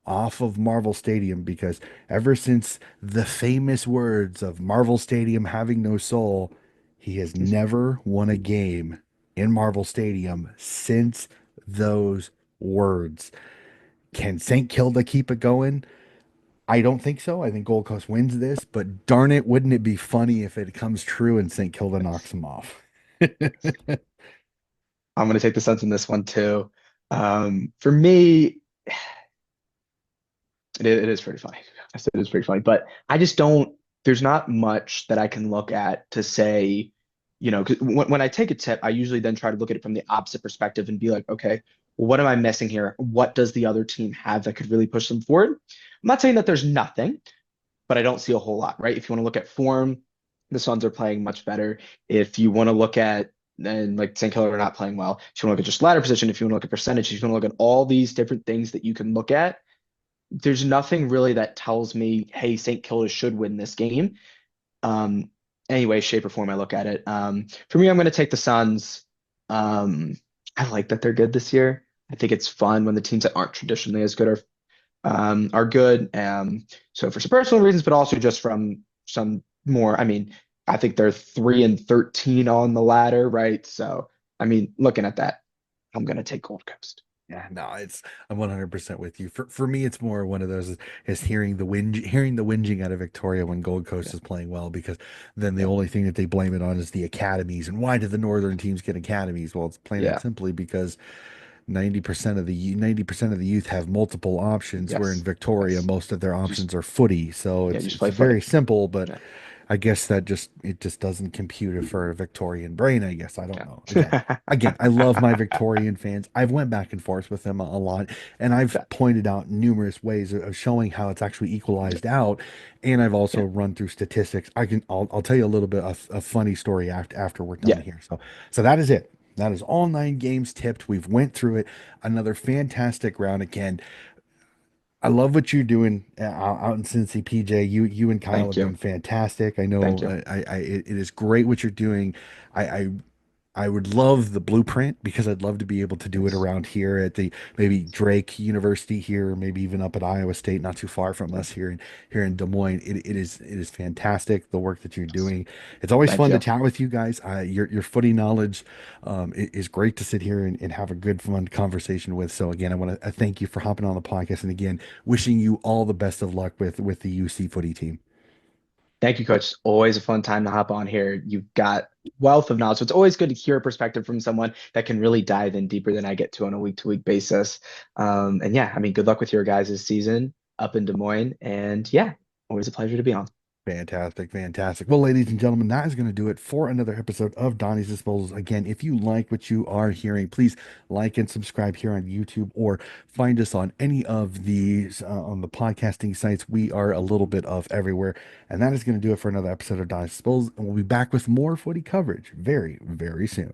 off of Marvel Stadium? Because ever since the famous words of Marvel Stadium having no soul, he has never won a game in Marvel Stadium since those words. Can St. Kilda keep it going? I don't think so. I think Gold Coast wins this, but darn it, wouldn't it be funny if it comes true and St. Kilda knocks them off? I'm gonna take the Suns in this one too. For me, it is pretty funny. I said it is pretty funny, but I just don't. There's not much that I can look at to say, 'cause when I take a tip, I usually then try to look at it from the opposite perspective and be like, okay, well, what am I missing here? What does the other team have that could really push them forward? I'm not saying that there's nothing, but I don't see a whole lot, right? If you want to look at form, the Suns are playing much better. If you want to look at and like St. Kilda are not playing well. If you want to look at just ladder position, if you want to look at percentage, if you want to look at all these different things that you can look at, there's nothing really that tells me, hey, St. Kilda should win this game. Um, any way, shape, or form I look at it. For me, I'm going to take the Suns. I like that they're good this year. I think it's fun when the teams that aren't traditionally as good are good. So for some personal reasons, but also just from some more. I mean, I think they're 3-13 on the ladder, right? So I mean, looking at that, I'm going to take Gold Coast. Yeah, no, I'm 100% with you. For me, it's more one of those is hearing the whinging out of Victoria when Gold Coast Yeah, is playing well, because then the yeah, only thing that they blame it on is the academies. And why do the northern teams get academies? Well, it's plain and yeah, simply because 90% of the youth have multiple options, where in yes, Victoria yes. most of their Just options are footy. So yeah, it's just it's play very footy. simple, but Yeah, I guess it just doesn't compute for a Victorian brain, I guess. I don't know. yeah, Again, I love my Victorian fans. I've went back and forth with them a lot, and I've yeah, pointed out numerous ways of showing how it's actually equalized out. And I've also yeah, run through statistics. I'll tell you a little bit of a funny story after we're done yeah. here. So that is it. That is all 9 games tipped. We've went through it. Another fantastic round again. I love what you're doing out in Cincy, PJ. You and Kyle are Thank you, doing fantastic. I know, thank you. it is great what you're doing. I, I I would love the blueprint, because I'd love to be able to do it Yes, around here at the maybe Drake University here, or maybe even up at Iowa State, not too far from yeah, us here in Des Moines. It is fantastic, the work that you're doing. It's always thank fun to you. chat with you guys. Your footy knowledge is great to sit here and have a good fun conversation with. So again, I want to thank you for hopping on the podcast, and again, wishing you all the best of luck with the UC footy team. Thank you, Coach. It's always a fun time to hop on here. You've got wealth of knowledge. So it's always good to hear a perspective from someone that can really dive in deeper than I get to on a week-to-week basis. And yeah, I mean, good luck with your guys' season up in Des Moines. And yeah, always a pleasure to be on. Fantastic, fantastic. Well, ladies and gentlemen, that is going to do it for another episode of Donnie's Disposals. Again, if you like what you are hearing, please like and subscribe here on YouTube or find us on any of these on the podcasting sites. We are a little bit of everywhere. And that is going to do it for another episode of Donnie's Disposals. And we'll be back with more footy coverage very, very soon.